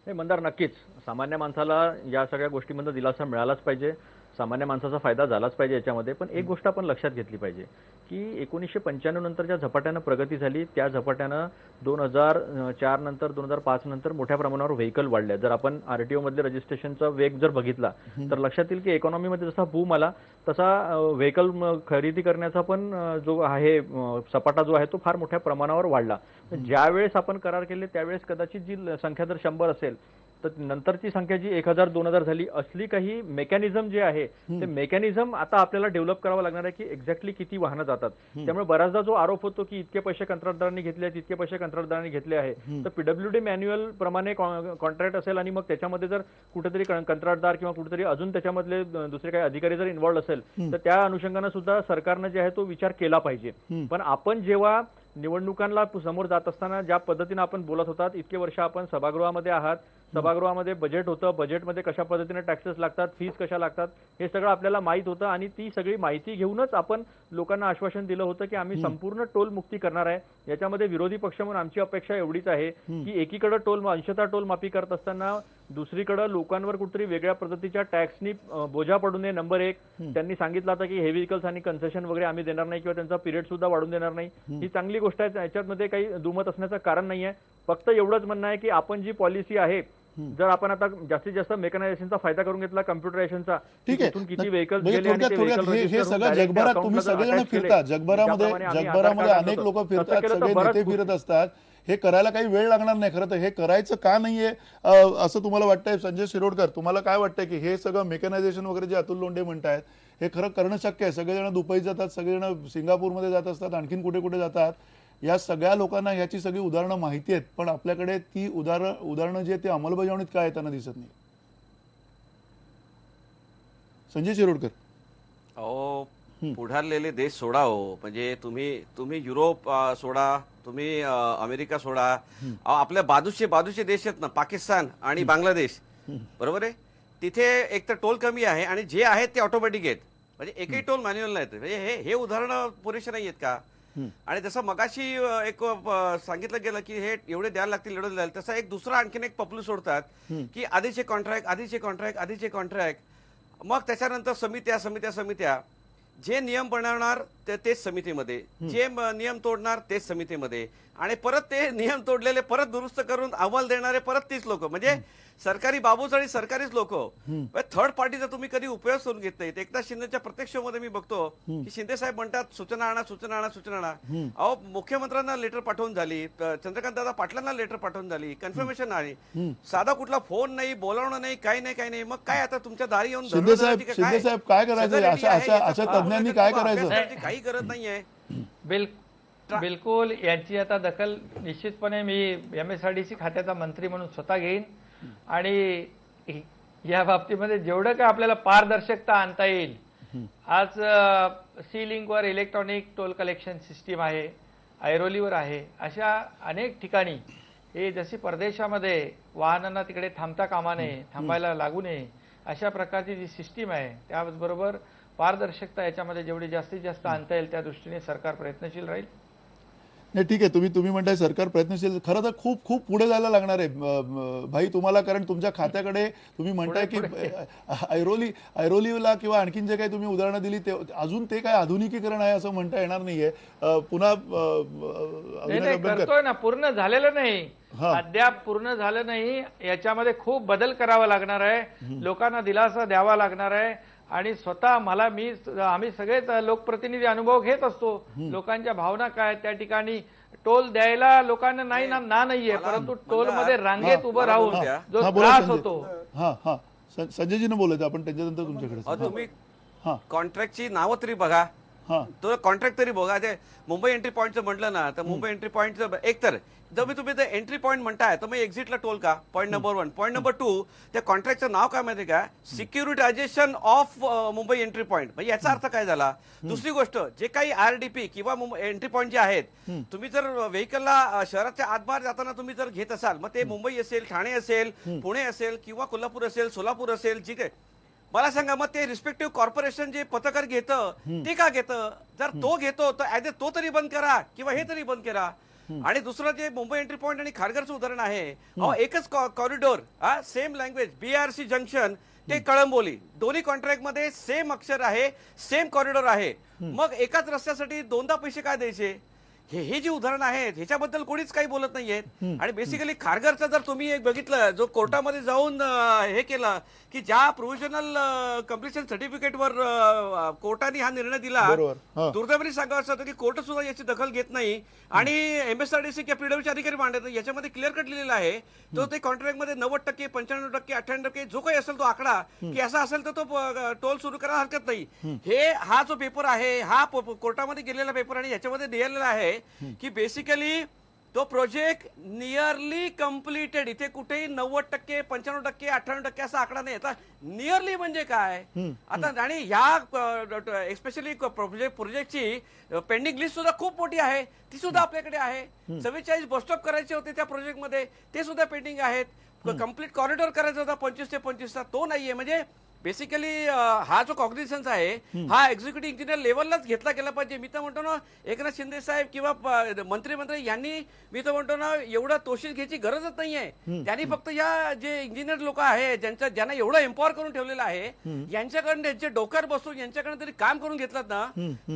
मंदार, नक्कीच सामान्य माणसाला या सगळ्या गोष्टींमध्ये दिलासा मिळालाच पाहिजे, सामान्य माणसाचा फायदा झालाच पाहिजे याच्यामध्ये. पण एक गोष्ट आपण लक्षात घेतली पाहिजे की 1995 नंतर ज्या झपाट्यानं प्रगती झाली त्या झपाट्यानं 2004 नंतर 2005 नंतर मोठ्या प्रमाणावर व्हेकल वाढल्या. जर आपण आरटीओ मधले रजिस्ट्रेशनचा वेग जर बघितला तर लक्षात येईल की इकॉनॉमीमध्ये जसा बूम आला तसा व्हेकल खरेदी करण्याचा पण जो आहे सपाटा जो आहे तो फार मोठ्या प्रमाणावर वाढला. ज्यावेळेस आपण करार केले त्यावेळेस कदाचित जी संख्या जर 100 असेल तर नंतरची संख्या जी 1000 2000 झाली. असली काही मेकॅनिझम जे आहे ते मेकॅनिझम आता आपल्याला डेव्हलप करावं लागणार आहे की एक्झॅक्टली किती वाहनं जातात. त्यामुळे बऱ्याचदा जो आरोप होतो की इतके पैसे कंत्राटदारांनी घेतले आहेत, इतके पैसे कंत्राटदारांनी घेतले आहे, तर पीडब्ल्यूडी मॅन्युअल प्रमाणे कॉन्ट्रॅक्ट असेल आणि मग त्याच्यामध्ये जर कुठेतरी कंत्राटदार किंवा कुठेतरी अजून त्याच्यामधले दुसरे काही अधिकारी जर इन्व्हॉल्ड असेल तर त्या अनुषंगाने सुद्धा सरकारनं जे आहे तो विचार केला पाहिजे. पण आपण जेव्हा निवडणुकांना समोर जात असताना ज्या पद्धतीने आपण बोलत होतात, इतके वर्ष आपण सभागृहामध्ये आहात, सभागृहामध्ये बजेट होतं, बजेटमध्ये कशा पद्धतीने टॅक्सेस लागतात, फीस कशा लागतात हे सगळं आपल्याला माहित होतं आणि ती सगळी माहिती घेऊनच आपण लोकांना आश्वासन दिलं होतं की आम्ही संपूर्ण टोल मुक्ती करणार आहे. याच्यामध्ये विरोधी पक्ष म्हणून आमची अपेक्षा एवढीच आहे की एकीकडे टोल 80% टोल माफी करत असताना दुसरीकडे लोकांवर कुठेतरी वेगळ्या पद्धतीच्या टॅक्सनी बोजा पडू नये. नंबर 1, त्यांनी सांगितलं होतं की हेवी व्हेकल्स आणि कन्सेशन वगैरे आम्ही देणार नाही किंवा त्यांचा पिरियड सुद्धा वाढून देणार नाही. ही चांगली गोष्ट आहे, याच्यामध्ये काही दुमत असण्याचं कारण नाहीये. फक्त एवढंच म्हणणं आहे की आपण जी पॉलिसी आहे जर आपण आता जास्तीत जास्त मेकनायझेशनचा फायदा करून घेतला, कम्प्युटरायझेशनचा, ठीक आहे. तिथून किती व्हेकल्स म्हणजे गेले आणि ते थोडक्यात vehicle हे register सगळं होऊन direct जगभरात account तुम्ही ला जर सगळेजण attach केले, फिरतात, जगभरामध्ये ज्याप्रमाणे आम्ही आधार जगभरामध्ये कार्ड अनेक आणतो, लोक तसं फिरतात, केलं तर सगळे बरंच नेते फिरत असतात. हे करायला काही वेळ लागणार नाही. खरं तर हे करायचं का नाहीये असं तुम्हाला वाटतंय संजय शिरोडकर? तुम्हाला काय वाटतंय की हे सगळं मेकनायझेशन वगैरे जे अतुल लोंढे म्हणतायत हे खरं करणं शक्य आहे? सगळेजण दुबईत जातात, सगळेजण सिंगापूरमध्ये जात असतात, आणखीन कुठे कुठे जातात. या सगळ्या लोकांना याची सगळी उदाहरणं माहिती आहेत, पण आपल्याकडे ती उदाहरणं जी आहेत ती अंमलबजावणीत काय येताना दिसत नाही. संजय शिरोडकर, अहो पुढारलेले देश सोडा हो. म्हणजे तुम्ही युरोप सोडा, तुम्ही अमेरिका सोडा. अहो आपल्या बाजूचे देश आहेत ना, पाकिस्तान आणि बांगलादेश, बरोबर आहे. तिथे एक तर टोल कमी आहे आणि जे आहेत ते ऑटोमॅटिक आहेत. म्हणजे एकही टोल मॅन्युअल नाही. म्हणजे हे उदाहरणं पुरेसे नाही आहेत का? आणि जसं मगाशी एक सांगितलं गेलं की हे एवढे द्यायला लागतील, एवढे द्यायला, तसा एक दुसरा आणखीन एक पपलू सोडतात की आधीचे कॉन्ट्रॅक्ट, मग त्याच्यानंतर समित्या जे नियम बनवणार तेच समितीमध्ये, जे नियम तोडणार तेच समितीमध्ये, आणि परत ते नियम तोडलेले परत दुरुस्त करून अहवाल देणारे परत तीच लोक. म्हणजे सरकारी बाबूच आणि सरकारीच लोक. थर्ड पार्टीचा तुम्ही कधी उपयोग करून घेत नाहीत. एकनाथ शिंदेच्या प्रत्येक शो मध्ये मी बघतो की शिंदे साहेब म्हणतात सूचना आणा. अहो मुख्यमंत्र्यांना लेटर पाठवून झाली, चंद्रकांत दादा पाटलांना लेटर पाठवून झाली, कन्फर्मेशन आली, साधा कुठला फोन नाही, बोलावणं नाही, काही नाही. मग काय आता तुमच्या दारी येऊन शिंदे साहेब काय करायचं? अशा तज्ञांनी काय करायचं? काही गरज नाहीये. बिलकुल यांची आता दखल निश्चितपणे मी MSRDC खात्याचा मंत्री म्हणून स्वतः घेईन आणि या बाबतीमध्ये जेवढं काय आपल्याला पारदर्शकता आणता येईल. आज सी लिंकवर इलेक्ट्रॉनिक टोल कलेक्शन सिस्टीम आहे, ऐरोलीवर आहे, अशा अनेक ठिकाणी हे जशी परदेशामध्ये वाहनांना तिकडे थांबता कामा नये, थांबायला लागू नये, अशा प्रकारची जी सिस्टीम आहे, त्याचबरोबर पारदर्शकता याच्यामध्ये जेवढी जास्तीत जास्त आणता येईल त्या दृष्टीने सरकार प्रयत्नशील राहील. नाही ठीक आहे, तुम्ही म्हणताय सरकार प्रयत्नशील. खरं तर खूप पुढे जायला लागणार आहे भाई तुम्हाला, कारण तुमच्या खात्याकडे तुम्ही म्हणताय की ऐरोलीला किंवा आणखीन जे काही तुम्ही उदाहरणं दिली ते अजून ते काय आधुनिकीकरण आहे असं म्हणता येणार नाहीये. पुन्हा करतोय ना, पूर्ण झालेलं नाही, अद्याप पूर्ण झालं नाही. याच्यामध्ये खूप बदल करावा लागणार आहे, लोकांना दिलासा द्यावा लागणार आहे. आणि स्वतः आम्ही सगळेच लोकप्रतिनिधी अनुभव घेत असतो. लोकांच्या भावना काय त्या ठिकाणी टोल द्यायला लोकांना नाहीये, परंतु टोल मध्ये रांगेत उभं राहून जो त्रास होतो. संजयजीने बोलायचं, आपण त्याच्यानंतर तुमच्याकडे. तुम्ही कॉन्ट्रॅक्टची नावं तरी बघा, तो कॉन्ट्रॅक्ट तरी बघा. ते मुंबई एंट्री पॉईंटचं म्हटलं ना, तर मुंबई एंट्री पॉईंटचं एक तर जर तुम्ही ते एंट्री पॉईंट म्हणताय तर मग एक्झिटला टोल का? Point number 1. पॉईंट नंबर 2, त्या कॉन्ट्रॅक्टचं नाव काय माहिती का? सिक्युरिटायझेशन ऑफ मुंबई एंट्री पॉईंट. म्हणजे याचा अर्थ काय झाला? दुसरी गोष्ट, जे काही RDP किंवा एंट्री पॉईंट जे आहेत, तुम्ही जर व्हेकलला शहराच्या आतबाहेर जाताना तुम्ही जर घेत असाल, मग ते मुंबई असेल, ठाणे असेल, पुणे असेल किंवा कोल्हापूर असेल, सोलापूर असेल, ठीक आहे, मला सांगा मग ते रिस्पेक्टिव्ह कॉर्पोरेशन जे पथकर घेतं ते का घेतं? जर तो घेतो तर तो तरी बंद करा किंवा हे तरी बंद करा. आणि दुसरं जे मुंबई एंट्री पॉईंट आणि खारघरचं उदाहरण आहे, एकच corridor, same language, BRC junction ते कळंबोली, दोन्ही कॉन्ट्रॅक्ट मध्ये सेम अक्षर आहे, सेम कॉरिडॉर आहे. मग एकाच रस्त्यासाठी दोनदा पैसे काय द्यायचे? हे जी उदाहरणं आहेत ह्याच्याबद्दल कोणीच काही बोलत नाहीयेत. आणि बेसिकली खारघरचं जर तुम्ही एक बघितलं, जो कोर्टामध्ये जाऊन हे केलं की ज्या प्रोव्हिजनल कम्प्लिशन सर्टिफिकेटवर कोर्टाने हा निर्णय दिला, दुर्दैवाने सांगायचं होतं की कोर्ट सुद्धा याची दखल घेत नाही. आणि MSRDC किंवा PWC अधिकारी मांडत नाही. याच्यामध्ये क्लिअर कट लिहिलेला आहे, तो ते कॉन्ट्रॅक्टमध्ये 90%, 95%, 98% जो काही असेल तो आकडा, की असा असेल तर तो टोल सुरू करायला हरकत नाही. हा जो पेपर आहे हा कोर्टामध्ये गेलेला पेपर, आणि याच्यामध्ये लिहिलेला आहे की बेसिकली तो प्रोजेक्ट नियरली कम्प्लिटेड. इथे कुठेही 90%, 95%, 98% असा आकडा नाही. आता नियरली म्हणजे काय आता? आणि ह्या एस्पेशली प्रोजेक्टची पेंडिंग लिस्ट सुद्धा खूप मोठी आहे, ती सुद्धा आपल्याकडे आहे. 44 बसस्टॉप करायचे होते त्या प्रोजेक्टमध्ये, ते सुद्धा पेंडिंग आहेत. कम्प्लीट कॉरिडॉर करायचा होता 25 ते 25चा, तो नाहीये. म्हणजे बेसिकली हा जो कॉग्निझन्स आहे हा एक्झिक्युटिव्ह इंजिनियर लेवललाच घेतला गेला पाहिजे. मी तर म्हणतो ना, एकनाथ शिंदे साहेब किंवा मंत्री यांनी, मी तर म्हणतो ना, एवढा तोशील घ्यायची गरजच नाहीये. त्यांनी फक्त या जे इंजिनियर लोक आहेत ज्यांना एवढं एम्पॉवर करून ठेवलेलं आहे, यांच्याकडे त्यांचे डोक्यावर बसून यांच्याकडे तरी काम करून घेतलं ना,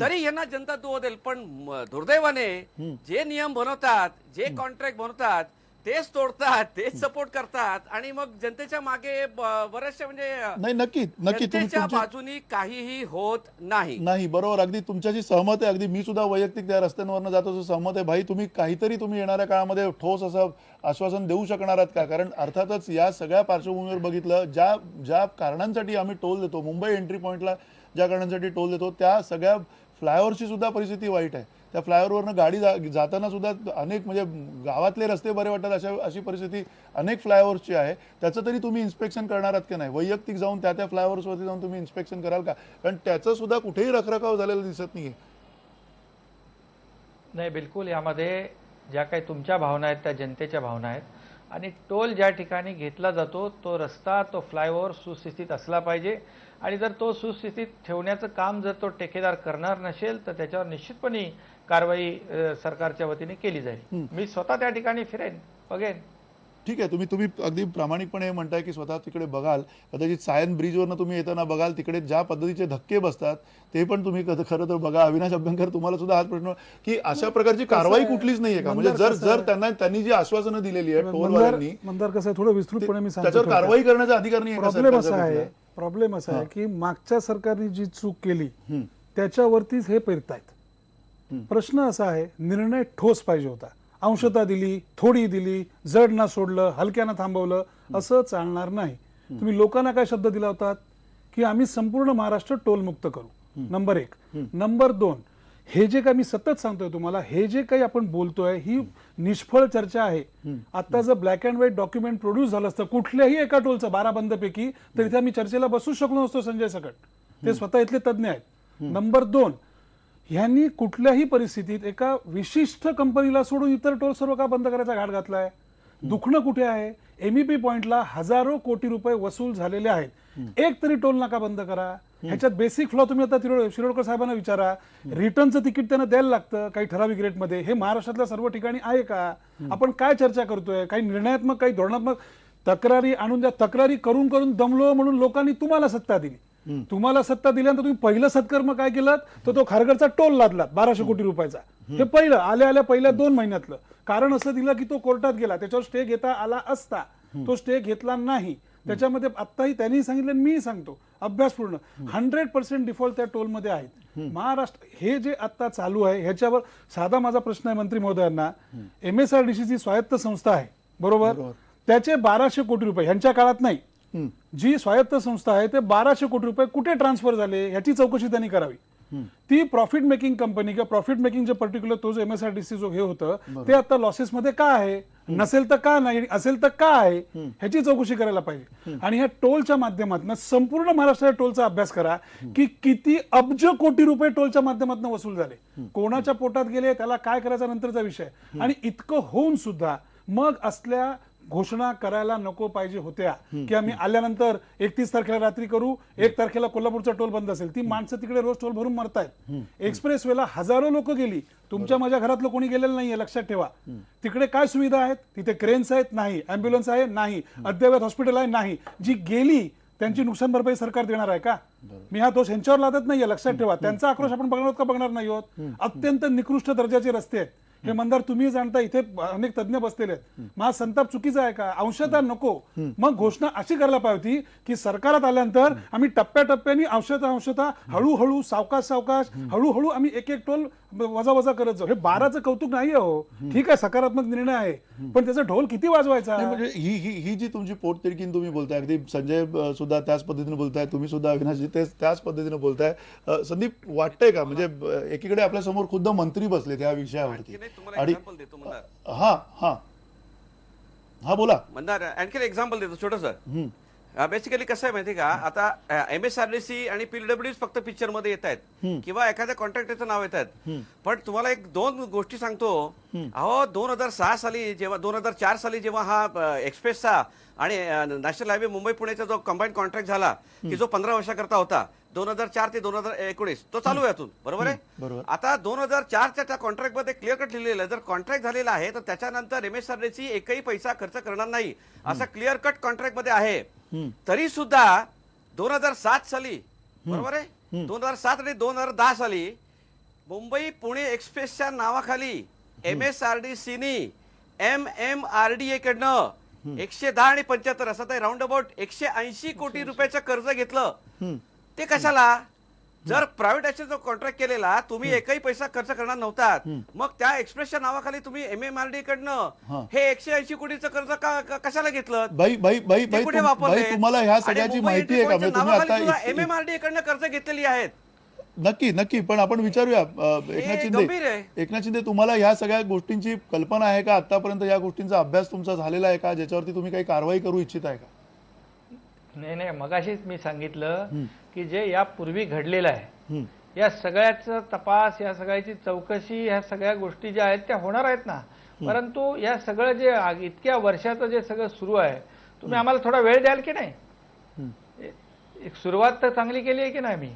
तरी यांना जनता दुवा देईल. पण दुर्दैवाने जे नियम बनवतात, जे कॉन्ट्रॅक्ट बनवतात, तेच तोडतात, तेच सपोर्ट करतात आणि मग जनतेच्या मागे बऱ्याचशा म्हणजे नाही, नक्की नक्की जनतेच्या बाजूनी काहीही होत नाही. नाही, बरोबर, अगदी तुमच्याशी सहमत आहे. अगदी मी सुद्धा वैयक्तिक त्या रस्त्यांवरनं जात असं सहमत आहे. भाई, तुम्ही काहीतरी येणाऱ्या काळामध्ये ठोस असं आश्वासन देऊ शकणार आहात का? कारण अर्थातच या सगळ्या पार्श्वभूमीवर बघितलं, ज्या कारणांसाठी आम्ही टोल देतो, मुंबई एंट्री पॉईंटला ज्या कारणांसाठी टोल देतो, त्या सगळ्या फ्लायओव्हरची सुद्धा परिस्थिती वाईट आहे. त्या फ्लायओव्हरवरनं गाडी जाताना सुद्धा अनेक म्हणजे गावातले रस्ते बरे वाटतात अशी परिस्थिती अनेक फ्लायओव्हर्सची आहे. त्याचं तरी तुम्ही इन्स्पेक्शन करणार आहात की नाही? वैयक्तिक जाऊन त्या फ्लायओव्हर्सवरती जाऊन तुम्ही इन्स्पेक्शन कराल का? कारण त्याचं सुद्धा कुठेही रखरखाव झालेला दिसत नाहीये. नाही, बिलकुल यामध्ये ज्या काही तुमच्या भावना आहेत त्या जनतेच्या भावना आहेत. आणि टोल ज्या ठिकाणी घेतला जातो तो रस्ता, तो फ्लायओव्हर सुस्थितीत असला पाहिजे. आणि जर तो सुस्थितीत ठेवण्याचं काम जर तो ठेकेदार करणार नसेल तर त्याच्यावर निश्चितपणे कारवाई सरकारच्या वतीने केली जाईल. मी स्वतः त्या ठिकाणी फिरेन, बघेन. ठीक आहे, तुम्ही अगदी प्रामाणिकपणे म्हणताय की स्वतः तिकडे बघाल. कदाचित सायन ब्रिजवरनं तुम्ही येताना बघाल, तिकडे ज्या पद्धतीचे धक्के बसतात ते पण तुम्ही खरं तर बघा. अविनाश अभ्यंकर, तुम्हाला सुद्धा हाच प्रश्न की अशा प्रकारची कारवाई कुठलीच नाहीये का? म्हणजे जर त्यांनी जी आश्वासनं दिलेली आहे टोलवाल्यांनी, मंदार कसं आहे, थोडं विस्तृतपणे मी सांगतो, त्याच्यावर कारवाई करण्याचा अधिकार नाही. प्रॉब्लेम असा आहे की मागच्या सरकारने जी चूक केली त्याच्यावरतीच हे पेरतायत. प्रश्न असा आहे, निर्णय ठोस पाहिजे होता. अंशता दिली, थोडी दिली, जड ना सोडलं, हलक्यानं थांबवलं, असं चालणार नाही. तुम्ही लोकांना काय शब्द दिला होता की आम्ही संपूर्ण महाराष्ट्र टोलमुक्त करू. नंबर 1. नंबर 2, हे जे काही मी सतत सांगतोय तुम्हाला, हे जे काही आपण बोलतोय ही निष्फळ चर्चा आहे. आता जर black and white document produce झालं असतं कुठल्याही एका टोलचं 12 बंदपैकी, तर इथे आम्ही चर्चेला बसू शकलो नसतो. संजय सकट ते स्वतः इथले तज्ज्ञ आहेत. नंबर 2, ह्यांनी कुठल्याही परिस्थितीत एका विशिष्ट कंपनीला सोडून इतर टोल सर्व का बंद करायचा घाट घातलाय? दुखणं कुठे आहे? एमईपी पॉइंटला हजारो कोटी रुपये वसूल झालेले आहेत. एक तरी टोल नाका बंद करा. ह्याच्यात बेसिक फ्लॉ तुम्ही आता शिरोडकर साहेबांना विचारा. रिटर्नचं तिकीट त्यांना द्यायला लागतं काही ठराविक रेटमध्ये. हे महाराष्ट्रातल्या सर्व ठिकाणी आहे का? आपण काय चर्चा करतोय? काही निर्णयात्मक, काही धोरणात्मक तक्रारी आणून द्या. तक्रारी करून करून दमलो म्हणून लोकांनी तुम्हाला सत्ता दिली. तुम्हाला सत्ता दिल्यानंतर तुम्ही पहिलं सत्कर्म काय केलं? तर तो खारघरचा टोल लादलात 1200 कोटी रुपयाचा. हे पहिलं आल्या पहिल्या 2 महिन्यातलं कारण असं दिलं की तो कोर्टात गेला, त्याच्यावर स्टे घेता आला असता. तो स्टे घेतला नाही. त्याच्यामध्ये आत्ताही त्यांनी सांगितलं, मी सांगतो अभ्यासपूर्ण 100% डिफॉल्ट त्या टोलमध्ये आहेत. महाराष्ट्र हे जे आता चालू आहे ह्याच्यावर साधा माझा प्रश्न आहे मंत्री महोदयांना. MSRDC स्वायत्त संस्था आहे, बरोबर? त्याचे 1200 कोटी रुपये ह्यांच्या काळात नाही. जी स्वायत्त संस्था आहे ते 1200 कोटी रुपये कुठे ट्रान्सफर झाले ह्याची चौकशी त्यांनी करावी. ती प्रॉफिट मेकिंग कंपनी किंवा प्रॉफिट मेकिंग जे पर्टिक्युलर तो जो MSRDC जो हे होतं ते आता लॉसेस मध्ये का आहे? नसेल तर का नाही? असेल तर का आहे? ह्याची चौकशी करायला पाहिजे. आणि ह्या टोलच्या माध्यमातून संपूर्ण महाराष्ट्राच्या टोलचा अभ्यास करा की किती अब्ज कोटी रुपये टोलच्या माध्यमातून वसूल झाले, कोणाच्या पोटात गेले, त्याला काय करायचा नंतरचा विषय. आणि इतकं होऊन सुद्धा मग असल्या घोषणा करायला नको पाहिजे होत्या की आम्ही आल्यानंतर 31 तारखेला रात्री करू, 1 तारखेला कोल्हापूरचा टोल बंद असेल. ती माणसं तिकडे रोज टोल भरून मरतायत. एक्सप्रेसवेला हजारो लोक गेली. तुमच्या माझ्या घरातलं कोणी गेलेलं नाहीये, लक्षात ठेवा. तिकडे काय सुविधा आहेत? तिथे क्रेन्स आहेत? नाही. अँब्युलन्स आहे? नाही. अद्ययावत हॉस्पिटल आहे? नाही. जी गेली त्यांची नुकसान भरपाई सरकार देणार आहे का? मी हा दोष यांच्यावर लादत नाहीये, लक्षात ठेवा. त्यांचा आक्रोश आपण बघणार आहोत का? बघणार नाही आहोत. अत्यंत निकृष्ट दर्जाचे रस्ते आहेत हे मंदार, तुम्ही जाणता. इथे अनेक तज्ञ बसलेले आहेत. माझा संताप चुकीचा आहे का? अंशतः नको. मग घोषणा अशी करायला पाहिजे होती की सरकारात आल्यानंतर आम्ही टप्प्याटप्प्याने अंशतः हळूहळू सावकाश हळूहळू आम्ही एक टोल वजा करत जाऊ. हे 12चं कौतुक नाही हो, ठीक आहे, सकारात्मक निर्णय आहे, पण त्याचा ढोल किती वाजवायचा? म्हणजे ही जी तुमची पोटतिडकीन तुम्ही बोलताय, अगदी संजय सुद्धा त्याच पद्धतीने बोलताय, तुम्ही सुद्धा अविनाशजी त्याच पद्धतीने बोलताय. संदीप, वाटतंय का म्हणजे एकीकडे आपल्या समोर खुद्द मंत्री बसले त्या विषयावरती आणि हा बोला मंदार, आणखी एक्झाम्पल देतो छोटंसं. बेसिकली कसं आहे माहिती का, आता MSRDC आणि PWD फक्त पिक्चर मध्ये येत आहेत किंवा एखाद्या कॉन्ट्रॅक्टरचं नाव येत आहेत. पण तुम्हाला 2 गोष्टी सांगतो. अहो 2006 साली जेव्हा 2004 साली जेव्हा हा एक्सप्रेसचा आणि नॅशनल हायवे मुंबई पुण्याचा जो कंबाईंड कॉन्ट्रॅक्ट झाला की जो 15 वर्षाकरता होता, 2004 ते 2019 तो चालू आहे अजून, बरोबर आहे. आता 2004च्या त्या कॉन्ट्रॅक्ट मध्ये क्लिअर कट लिहिलेलं आहे, जर कॉन्ट्रॅक्ट झालेला आहे तर त्याच्यानंतर MSRDC एकही पैसा खर्च करणार नाही असं क्लिअर कट कॉन्ट्रॅक्ट मध्ये आहे. तरी सुद्धा 2007 साली, बरोबर आहे, 2007 आणि 2010 साली मुंबई पुणे एक्सप्रेसच्या नावाखाली MSRDCनी MMRDA कडनं 110 आणि 75 असं तर राऊंड अबाउट 180 कोटी रुपयाचं कर्ज घेतलं. ते कशाला? जर प्रायव्हेट ऍसेटचा कॉन्ट्रॅक्ट केलेला तुम्ही एकही पैसा खर्च करणार नव्हतात, मग त्या एक्सप्रेसच्या नावाखाली तुम्ही MMRDA कडनं हे 180 कोटीचं कर्ज कशाला घेतलं? बाई कुठे वापरले? तुम्हाला ह्या सगळ्याची माहिती आहे का? म्हणजे तुम्ही आता MMRDA कडनं कर्ज घेतलेली आहेत. नक्की पण आपण विचारूया गंभीर आहे. एकनाथ शिंदे, तुम्हाला ह्या सगळ्या गोष्टींची कल्पना आहे का? आतापर्यंत या गोष्टींचा अभ्यास तुमचा झालेला आहे का, ज्याच्यावरती तुम्ही काही कारवाई करू इच्छित आहे का? नाही, मगाशीच मी सांगितलं की जे यापूर्वी घडलेलं आहे या सगळ्याचा तपास, या सगळ्याची चौकशी, ह्या सगळ्या गोष्टी ज्या आहेत त्या होणार आहेत ना. परंतु या सगळं जे इतक्या वर्षाचं जे सगळं सुरू आहे, तुम्ही आम्हाला थोडा वेळ द्याल की नाही? एक सुरुवात तर चांगली केली आहे की नाही मी?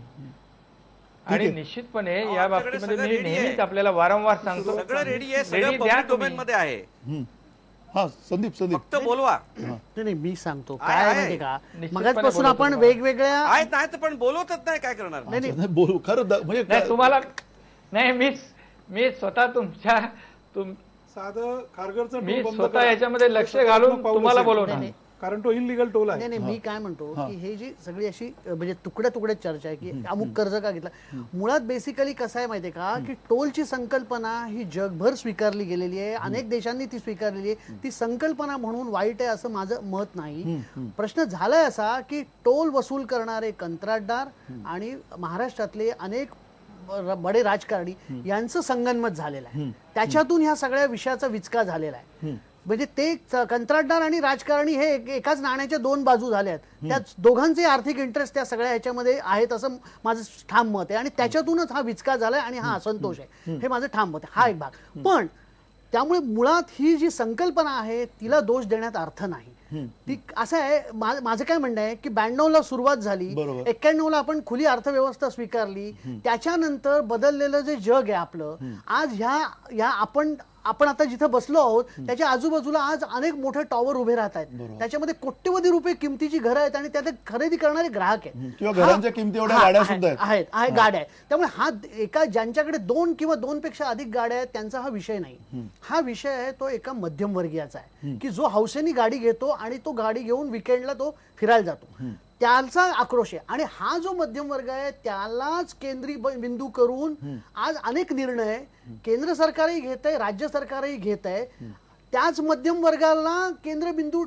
आणि निश्चितपणे या बाबतीमध्ये मी नेहमीच आपल्याला वारंवार सांगतो, सगळं रेडी आहे, सगळं रेडी द्या पब्लिक डोमेन तुम्ही. मध्ये आहे. हा संदीप फक्त बोलवा. नाही मी सांगतो आहे, काय आहे. माहिती का, निश्चितपणे मगाचपासून बोलतो आपण तुम्हाला. वेगवेगळ्या आहेत नाही तर पण बोलवतच नाही, काय करणार? नाही बोलू खरं म्हणजे नाही तुम्हाला नाही मी स्वतः साधं खारघरचं मी टोल बंद स्वतः करा. याच्यामध्ये लक्ष हे घालून सकारात्मक पाऊल तुम्हाला असेल. बोलवणार. नाही, कारण तो इलिगल टोल आहे. नाही मी काय म्हणतो की हे जी सगळी अशी म्हणजे तुकड्या तुकड्यात चर्चा आहे की अमुक कर्ज का घेतला, मुळात बेसिकली कसं आहे माहितीये का की टोलची संकल्पना ही जगभर स्वीकारली गेलेली आहे, अनेक देशांनी ती स्वीकारलेली आहे. ती संकल्पना म्हणून वाईट आहे असं माझं मत नाही. प्रश्न झालाय असा की टोल वसूल करणारे कंत्राटदार आणि महाराष्ट्रातले अनेक बडे राजकारणी यांचं संगनमत झालेलं आहे. त्याच्यातून ह्या सगळ्या विषयाचा विचका झालेला आहे. म्हणजे ते कंत्राटदार आणि राजकारणी हे एकाच नाण्याच्या दोन बाजू झाल्या आहेत. त्या दोघांचे आर्थिक इंटरेस्ट त्या सगळ्या ह्याच्यामध्ये आहेत असं माझं ठाम मत आहे. आणि त्याच्यातूनच हा विचका झालाय आणि हा असंतोष आहे, हे माझं ठाम मत आहे. हा एक भाग. पण त्यामुळे मुळात ही जी संकल्पना आहे तिला दोष देण्यात अर्थ नाही. ती असं आहे, माझं काय म्हणणं आहे की 92ला सुरुवात झाली, 91ला आपण खुली अर्थव्यवस्था स्वीकारली, त्याच्यानंतर बदललेलं जे जग आहे आपलं, आज ह्या आपण आता जिथं बसलो आहोत त्याच्या आजूबाजूला आज अनेक मोठे टॉवर उभे राहत आहेत. त्याच्यामध्ये कोट्यवधी रुपये किमतीची घरं आहेत आणि त्यात खरेदी करणारे ग्राहक आहेत किंवा घरांच्या किमती एवढ्या गाड्या सुद्धा आहेत गाड्या आहेत. त्यामुळे हा एका ज्यांच्याकडे 2 किंवा 2 पेक्षा अधिक गाड्या आहेत त्यांचा हा विषय नाही. हा विषय आहे तो एका मध्यमवर्गीयाचा आहे की जो हौसेनी गाडी घेतो आणि तो गाडी घेऊन विकेंडला तो फिरायला जातो, त्याचा आक्रोश आहे. आणि हा जो मध्यम वर्ग आहे त्यालाच केंद्रीय बिंदू करून आज अनेक निर्णय केंद्र सरकारही घेत आहे, राज्य सरकारही घेत आहे. त्याच मध्यम वर्गाला केंद्रबिंदू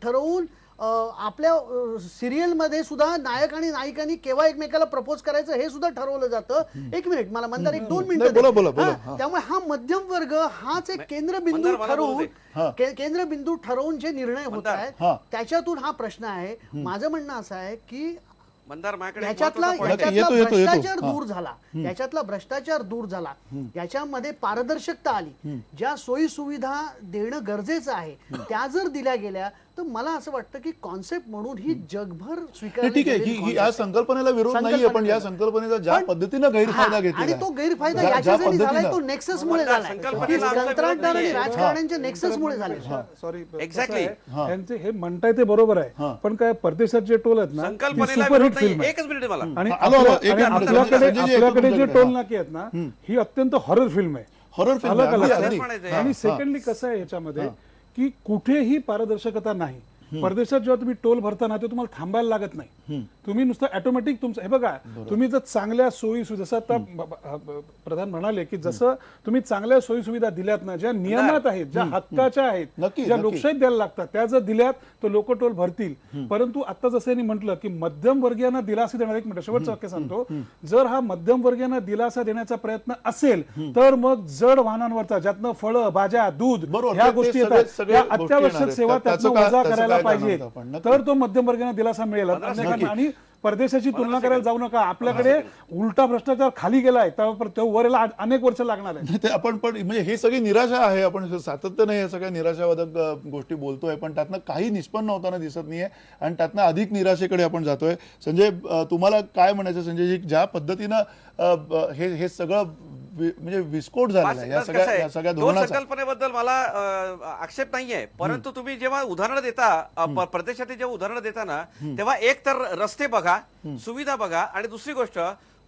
ठरवून आपल्या सिरियलमध्ये सुद्धा नायक आणि नायिकांनी केव्हा एकमेकाला प्रपोज करायचं हे सुद्धा ठरवलं जातं. एक मिनिट मला मंदार 1-2 मिनिटं. त्यामुळे हा मध्यम वर्ग हाच एक केंद्रबिंदू ठरवून जे निर्णय होत आहेत त्याच्यातून हा प्रश्न आहे. माझं म्हणणं असं आहे की याच्यातला भ्रष्टाचार दूर झाला, याच्यामध्ये पारदर्शकता आली, ज्या सोयी सुविधा देणं गरजेचं आहे त्या जर दिल्या गेल्या तर मला असं वाटतं की कॉन्सेप्ट म्हणून ही जगभर स्वीकारली. ठीक आहे की या संकल्पनेला विरोध नाहीये, पण या संकल्पनेचा ज्या पद्धतीनं गैरफायदा घेतला आणि तो गैरफायदा याच्यासाठी झालाय तो नेक्ससमुळे झालाय, कंत्राटदार आणि राजकारण्यांच्या नेक्ससमुळे झाले. सॉरी एक्झॅक्टली यांचे हे म्हणताय ते बरोबर आहे, पण काय परदेशात जे टोल आहेत ना सुपरहिट फिल्म आहे. एकच मिनिट मला आणि आपल्याकडे जे टोल नाके आहेत ना ही अत्यंत हॉरर फिल्म आहे. Horror film. आणि सेकंडली कसं आहे ह्याच्यामध्ये की कुठेही पारदर्शकता नाही. परदेशात जेव्हा तुम्ही टोल भरताना ते तुम्हाला थांबायला लागत नाही, तुम्ही नुसतं ऑटोमॅटिक तुमचं हे बघा, तुम्ही जर चांगल्या सोयी जसं आता प्रधान म्हणाले की जसं तुम्ही चांगल्या सोयी सुविधा दिल्यात ना, ज्या नियमात आहेत, ज्या हक्काच्या आहेत, ज्या लोकशाहीत द्यायला लागतात त्या जर दिल्यात तर लोक टोल भरतील. परंतु आता जसं यांनी म्हटलं की मध्यम वर्गीयांना दिलासा देणार, एक मिनिट शेवटचं वाक्य सांगतो, जर हा मध्यम वर्गीयांना दिलासा देण्याचा प्रयत्न असेल तर मग जड वाहनांवरचा ज्यातनं फळं, भाज्या, दूध ह्या गोष्टी येतात, या अत्यावश्यक सेवा त्यातनं वजा करायला पाहिजे, तर तो मध्यम वर्गाने दिलासा मिळेल. आणि परदेशाची तुलना करायला जाऊ नका, आपल्याकडे उलटा भ्रष्टाचार खाली गेलाय तर वर यायला अनेक वर्ष लागणार आहे. ते आपण पण म्हणजे ही सगळी निराशा आहे, आपण सातत्याने या सगळ्या निराशावादक गोष्टी बोलतोय, पण त्यातनं काही निष्पन्न होताना दिसत नाहीये आणि त्यातनं अधिक निराशेकडे आपण जातोय. संजय, तुम्हाला काय म्हणायचं संजयजी, ज्या पद्धतीनं हे सगळं म्हणजे विस्फोट झालेला आहे या सगळ्या धोरणाचा? संकल्पनेबद्दल मला आक्षेप नाहीये, परंतु तुम्ही जेव्हा उदाहरण देता, प्रदेशातील जेव्हा उदाहरण देता ना, तेव्हा एक तर रस्ते बघा, सुविधा बघा, आणि दुसरी गोष्ट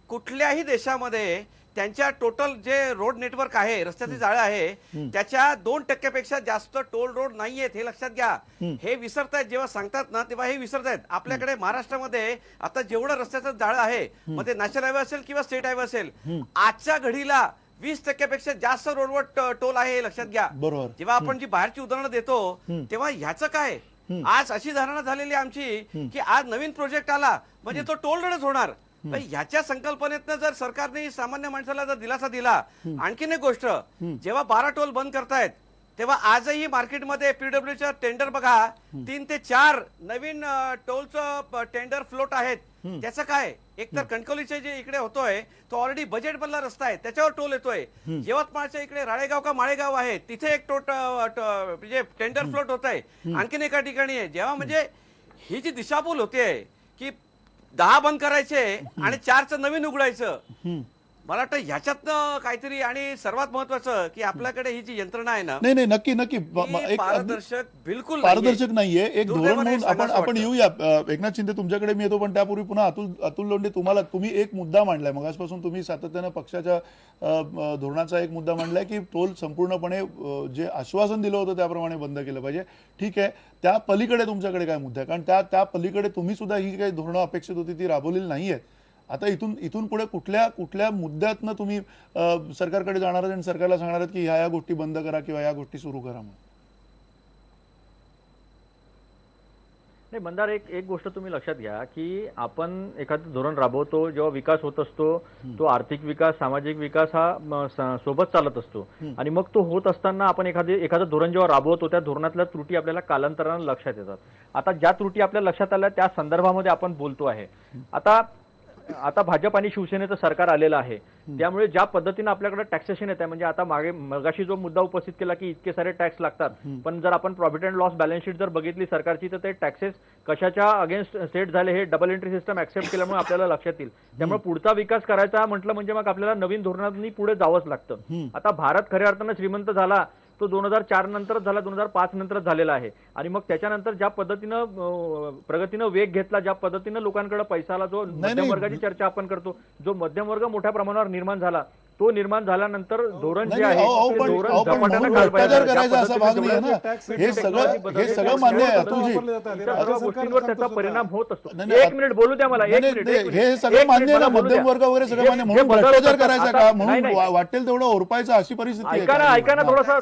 कुठल्याही देशामध्ये त्यांच्या टोटल जे रोड नेटवर्क आहे, रस्त्याचे जाळे आहे, त्याच्या 2% जास्त टोल रोड नाहीयेत, हे लक्षात घ्या. हे विसरतायत, जेव्हा सांगतात ना तेव्हा हे विसरतायत. आपल्याकडे महाराष्ट्रामध्ये आता जेवढं रस्त्याचं जाळं आहे, मग ते नॅशनल हायवे असेल किंवा स्टेट हायवे असेल, आजच्या घडीला 20% जास्त रोडवर टोल आहे, हे लक्षात घ्या. बरोबर. जेव्हा आपण जी बाहेरची उदाहरणं देतो तेव्हा ह्याचं काय, आज अशी धारणा झालेली आमची की आज नवीन प्रोजेक्ट आला म्हणजे तो टोल रडच होणार. ह्याच्या संकल्पनेतनं जर सरकारने सामान्य माणसाला जर दिलासा दिला. आणखीन एक गोष्ट, जेव्हा 12 टोल बंद करतायत तेव्हा आजही मार्केटमध्ये पीडब्ल्यूचं टेंडर बघा, 3 ते 4 नवीन टोलचं टेंडर फ्लोट आहेत. त्याचं काय, एकतर कणकवलीचे जे इकडे होतोय तो ऑलरेडी बजेट मधला रस्ता आहे, त्याच्यावर टोल येतोय. यवतमाळच्या इकडे राळेगाव का माळेगाव आहे, तिथे एक म्हणजे टेंडर फ्लोट होत आहे. आणखीन एका ठिकाणी आहे. जेव्हा म्हणजे ही जी दिशाभूल होते की 10 बंद करायचे आणि 4चं नवीन उघडायचं, मला वाटतं ह्याच्यातनं काहीतरी. आणि सर्वात महत्वाचं की आपल्याकडे ही जी यंत्रणा आहे ना, नाही नक्की एक पारदर्शक बिलकुल पारदर्शक नाहीये. एक धोरण दुर्दैवाने म्हणून आपण सांगावं येऊया. एकनाथ शिंदे तुमच्याकडे मी येतो, पण त्यापूर्वी पुन्हा अतुल लोंढे तुम्ही एक मुद्दा मांडलाय मगासपासून. तुम्ही सातत्यानं पक्षाच्या धोरणाचा एक मुद्दा मांडलाय की टोल संपूर्णपणे जे आश्वासन दिलं होतं त्याप्रमाणे बंद केलं पाहिजे. ठीक आहे, त्या पलीकडे तुमच्याकडे काय मुद्दा आहे? कारण त्या पलीकडे तुम्ही सुद्धा ही काही धोरणं अपेक्षित होती ती राबवलेली नाहीयेत. आता इथून पुढे कुठल्या मुद्द्यातनं तुम्ही सरकारकडे जाणार आहात आणि सरकारला सांगणार आहात की ह्या गोष्टी बंद करा किंवा या गोष्टी सुरू करा म्हणून? नाही मंदार, एक गोष्ट तुम्ही लक्षात घ्या की आपण एखादं धोरण राबवतो, जेव्हा विकास होत असतो तो आर्थिक विकास, सामाजिक विकास हा सोबत चालत असतो. आणि मग तो होत असताना आपण एखादं धोरण जेव्हा राबवतो त्या धोरणातल्या त्रुटी आपल्याला कालांतराने लक्षात येतात. आता ज्या त्रुटी आपल्या लक्षात आल्या त्या संदर्भामध्ये आपण बोलतो आहे. आता भाजप आणि शिवसेनेचं सरकार आलेलं आहे, त्यामुळे ज्या पद्धतीने आपल्याकडे टॅक्सेशन येत आहे, म्हणजे आता मगाशी जो मुद्दा उपस्थित केला की इतके सारे टॅक्स लागतात, पण जर आपण profit and loss balance sheet जर बघितली सरकारची तर ते टॅक्सेस कशाच्या अगेन्स्ट सेट झाले हे डबल एंट्री सिस्टम ऍक्सेप्ट केल्यामुळे आपल्याला लक्षात येईल. त्यामुळे पुढचा विकास करायचा म्हटलं म्हणजे मग आपल्याला नवीन धोरणांनी पुढे जावंच लागतं. आता भारत खऱ्या अर्थानं श्रीमंत झाला तो 2004 नंतरच झाला, 2005 नंतरच झालेला आहे. आणि मग त्याच्यानंतर ज्या पद्धतीनं प्रगतीनं वेग घेतला, ज्या पद्धतीनं लोकांकडे पैसा आला, जो मध्यम वर्गाची चर्चा आपण करतो, जो मध्यम वर्ग मोठ्या प्रमाणावर निर्माण झाला, तो निर्माण झाल्यानंतर धोरण जे आहे हे सगळं मान्य आहे अतुलजी, सर्व गोष्टींवर त्याचा परिणाम होत असतो. एक मिनिट बोलू द्या मला, एक मिनिट. हे सगळं मान्य आहे ना, मध्यम वर्ग वगैरे सगळं मान्य. म्हणून भ्रष्टाचार करायचा का, म्हणून वाटेल तेवढं ओरपायचं अशी परिस्थिती. ऐका ना थोडंसं,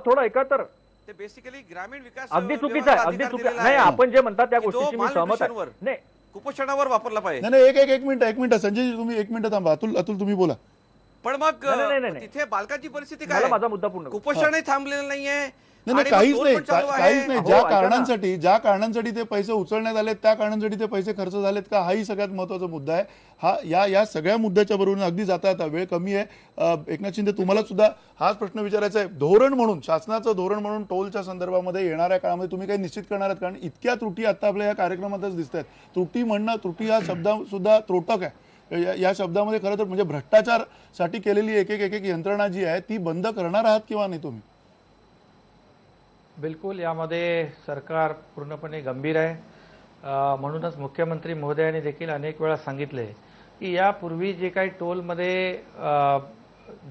थोडं ऐका तर. ते बेसिकली ग्रामीण विकास अगदी चुकीचं आहे, अगदी चुकीचं नाही. आपण जे म्हणता त्या गोष्टीशी मी सहमत आहे. नाही, कुपोषणावर वापरला पाहिजे. नाही एक मिनिट संजय तुम्ही 1 मिनिट थांबा. अतुल तुम्ही बोला. पण मग तिथे बालकाची परिस्थिती काय, माझा मुद्दा पूर्ण. कुपोषणही थांबलेलं नाहीये. नाही काहीच नाही. ज्या कारणांसाठी ते पैसे उचलण्यात आलेत त्या कारणांसाठी ते पैसे खर्च झालेत का, हाही सगळ्यात महत्वाचा मुद्दा आहे. हा या सगळ्या मुद्द्याच्या बरोबर अगदी जाता येता, वेळ कमी आहे. एकनाथ शिंदे तुम्हाला सुद्धा हाच प्रश्न विचारायचा आहे. धोरण म्हणून, शासनाचं धोरण म्हणून टोलच्या संदर्भामध्ये येणाऱ्या काळामध्ये तुम्ही काही निश्चित करणार आहात? कारण इतक्या त्रुटी आता आपल्या या कार्यक्रमातच दिसत आहेत. त्रुटी हा शब्द सुद्धा त्रोटक आहे. या शब्दामध्ये खरं तर म्हणजे भ्रष्टाचारसाठी केलेली एक यंत्रणा जी आहे ती बंद करणार आहात किंवा नाही तुम्ही? बिलकुल, यामध्ये सरकार पूर्णपणे गंभीर आहे. म्हणूनच मुख्यमंत्री महोदयांनी देखील अनेक वेळा सांगितले की यापूर्वी जे काही टोलमध्ये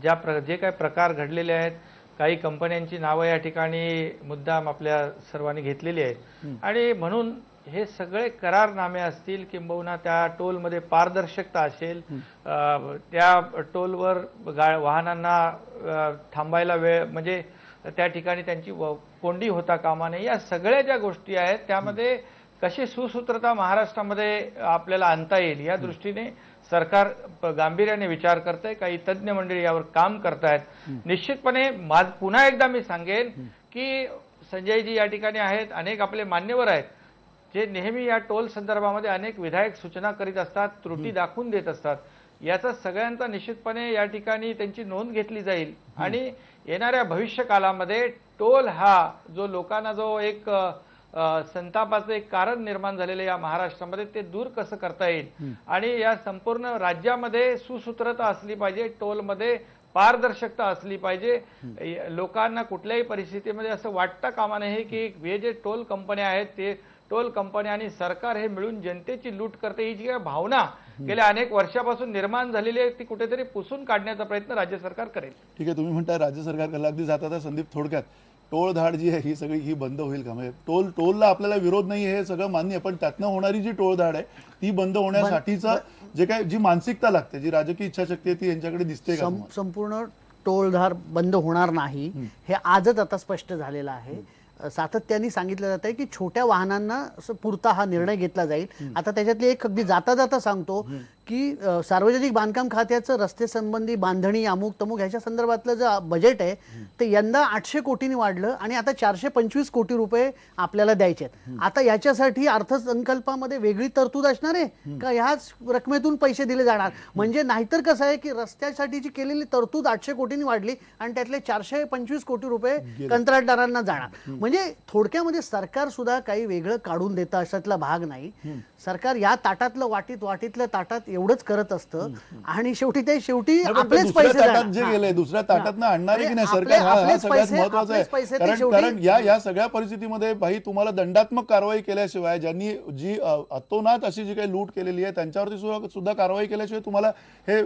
जे काही प्रकार घडलेले आहेत, काही कंपन्यांची नावं या ठिकाणी मुद्दाम आपल्या सर्वांनी घेतलेली आहेत. आणि म्हणून हे सगळे करारनामे असतील, किंबहुना त्या टोलमध्ये पारदर्शकता असेल, त्या टोलवर वाहनांना थांबायला वेळ, म्हणजे त्या ठिकाणी त्यांची कोंडी होता कामा नये, या सगळ्या ज्या गोष्टी आहेत त्यामध्ये कशी सुसूत्रता महाराष्ट्रामध्ये आपल्याला आणता येईल या दृष्टीने सरकार गांभीर्याने विचार करतंय. काही तज्ज्ञ मंडळी यावर काम करतायत. निश्चितपणे पुन्हा एकदा मी सांगेन की संजयजी या ठिकाणी आहेत, अनेक आपले मान्यवर आहेत जे नेहमी या टोल संदर्भामध्ये अनेक विधायक सूचना करीत असतात, त्रुटी दाखवून देत असतात. याचा सगळ्यांचा निश्चितपणे या ठिकाणी त्यांची नोंद घेतली जाईल. आणि येणाऱ्या भविष्य काळामध्ये टोल हा जो लोकांना जो एक संतापाचं एक कारण निर्माण झालेलं या महाराष्ट्रामध्ये ते दूर कसं करता येईल आणि या संपूर्ण राज्यामध्ये सुसूत्रता असली पाहिजे, टोलमध्ये पारदर्शकता असली पाहिजे. लोकांना कुठल्याही परिस्थितीमध्ये असं वाटता कामा नये की हे जे टोल कंपन्या आहेत ते टोल कंपनी आणि सरकार हे मिळून जनतेची लूट करते, ही जी काही भावना गेल्या अनेक वर्षापासून निर्माण झालेली आहे ती कुठेतरी पुसून काढण्याचा प्रयत्न राज्य सरकार करेल. ठीक आहे, तुम्ही म्हणता राज्य सरकार करेल. अगदी जाता संदीप, थोडक्यात टोळधाड जी आहे ही सगळी ही बंद होईल का? म्हणजे टोलला आपल्याला विरोध नाही हे सगळं मान्य आहे, पण त्यातनं होणारी जी टोळधाड आहे ती बंद होण्यासाठीचं जे काय जी मानसिकता लागते, जी राजकीय इच्छाशक्ती आहे ती यांच्याकडे दिसते का? संपूर्ण टोळधाड बंद होणार नाही हे आजच आता स्पष्ट झालेलं आहे. सातत्याने सांगितलं जात आहे की छोट्या वाहनांना असं पुरता हा निर्णय घेतला जाईल. आता त्याच्यातली एक अगदी जाता जाता सांगतो की सार्वजनिक बांधकाम खात्याचं रस्ते संबंधी बांधणी अमुक तमुक ह्याच्या संदर्भातलं जे बजेट आहे ते यंदा 800 कोटींनी वाढलं आणि आता 425 कोटी रुपये आपल्याला द्यायचे आहेत. आता याच्यासाठी अर्थसंकल्पामध्ये वेगळी तरतूद असणार आहे का ह्याच रकमेतून पैसे दिले जाणार? म्हणजे नाहीतर कसं आहे की रस्त्यासाठीची केलेली तरतूद 800 कोटींनी वाढली आणि त्यातले 425 कोटी रुपये कंत्राटदारांना जाणार. म्हणजे थोडक्यामध्ये सरकार सुद्धा काही वेगळं काढून देतं अशातला भाग नाही. सरकार या ताटातलं वाटीतल्या ताटात एवढंच करत असतं आणि शेवटी आपलेच पैसे जे गेले दुसऱ्या ताटात आणणार की नाही सरकार, हा सगळ्यात महत्वाचा आहे. कारण या सगळ्या परिस्थितीमध्ये भाई तुम्हाला दंडात्मक कारवाई केल्याशिवाय, ज्यांनी जी अतोनात अशी जी काही लूट केलेली आहे त्यांच्यावरती सुद्धा कारवाई केल्याशिवाय तुम्हाला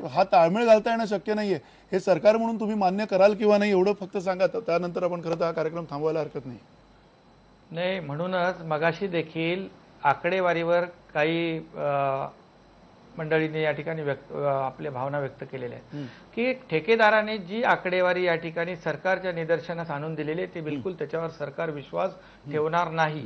हा ताळमेळ घालता येणं शक्य नाहीये. हे सरकार म्हणून तुम्ही मान्य कराल किंवा नाही एवढं फक्त सांगा, त्यानंतर आपण खरं तर हा कार्यक्रम थांबवायला हरकत नाही. म्हणूनच मगाशी देखील आकडेवारीवर काही मंडळींनी या ठिकाणी आपल्या भावना व्यक्त केलेल्या आहेत की ठेकेदाराने जी आकडेवारी या ठिकाणी सरकारच्या निदर्शनास आणून दिलेली आहे ती बिलकुल त्याच्यावर सरकार विश्वास ठेवणार नाही.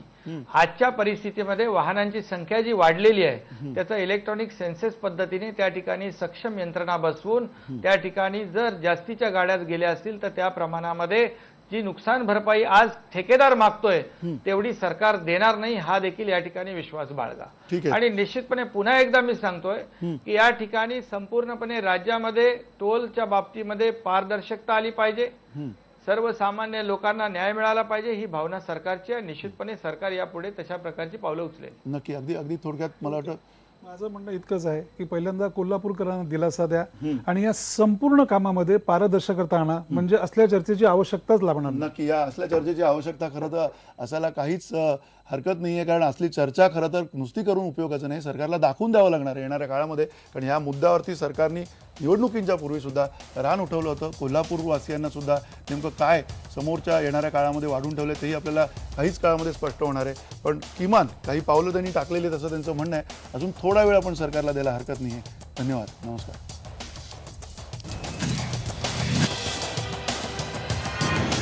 आजच्या परिस्थितीमध्ये वाहनांची संख्या जी वाढलेली आहे त्याचा इलेक्ट्रॉनिक सेन्सेस पद्धतीने त्या ठिकाणी सक्षम यंत्रणा बसवून त्या ठिकाणी जर जास्तीच्या गाड्या गेल्या असतील तर त्या प्रमाणामध्ये जी नुकसान भरपाई आज ठेकेदार मागतोय तेवढी सरकार देणार नाही, हा देखील या ठिकाणी विश्वास बाळगा. आणि निश्चितपणे पुन्हा एकदा मी सांगतोय की या ठिकाणी संपूर्णपणे राज्यामध्ये टोलच्या बाबतीमध्ये पारदर्शकता आली पाहिजे, सर्वसामान्य लोकांना न्याय मिळाला पाहिजे, ही भावना सरकारची आहे. निश्चितपणे सरकार यापुढे तशा प्रकारची पावलं उचलेल. नक्की. अगदी थोडक्यात मला वाटतं माझं म्हणणं इतकंच आहे की पहिल्यांदा कोल्हापूरकरांना दिलासा द्या आणि या संपूर्ण कामामध्ये पारदर्शकता आणा, म्हणजे असल्या चर्चेची आवश्यकताच लागणार. नक्की. या असल्या चर्चेची आवश्यकता खरं तर असायला काहीच हरकत नाहीये, कारण असली चर्चा खरं तर नुसती करून उपयोगाचं नाही, सरकारला दाखवून द्यावं लागणार आहे येणाऱ्या काळामध्ये. कारण ह्या मुद्द्यावरती सरकारने निवडणुकींच्या पूर्वी सुद्धा रान उठवलं होतं. कोल्हापूरवासियांना सुद्धा नेमकं काय समोरच्या येणाऱ्या काळामध्ये वाढून ठेवले तेही आपल्याला काहीच काळामध्ये स्पष्ट होणार आहे. पण किमान काही पावलं त्यांनी टाकलेली तसं त्यांचं म्हणणं आहे. अजून थोडा वेळ आपण सरकारला द्यायला हरकत नाही आहे. धन्यवाद. नमस्कार.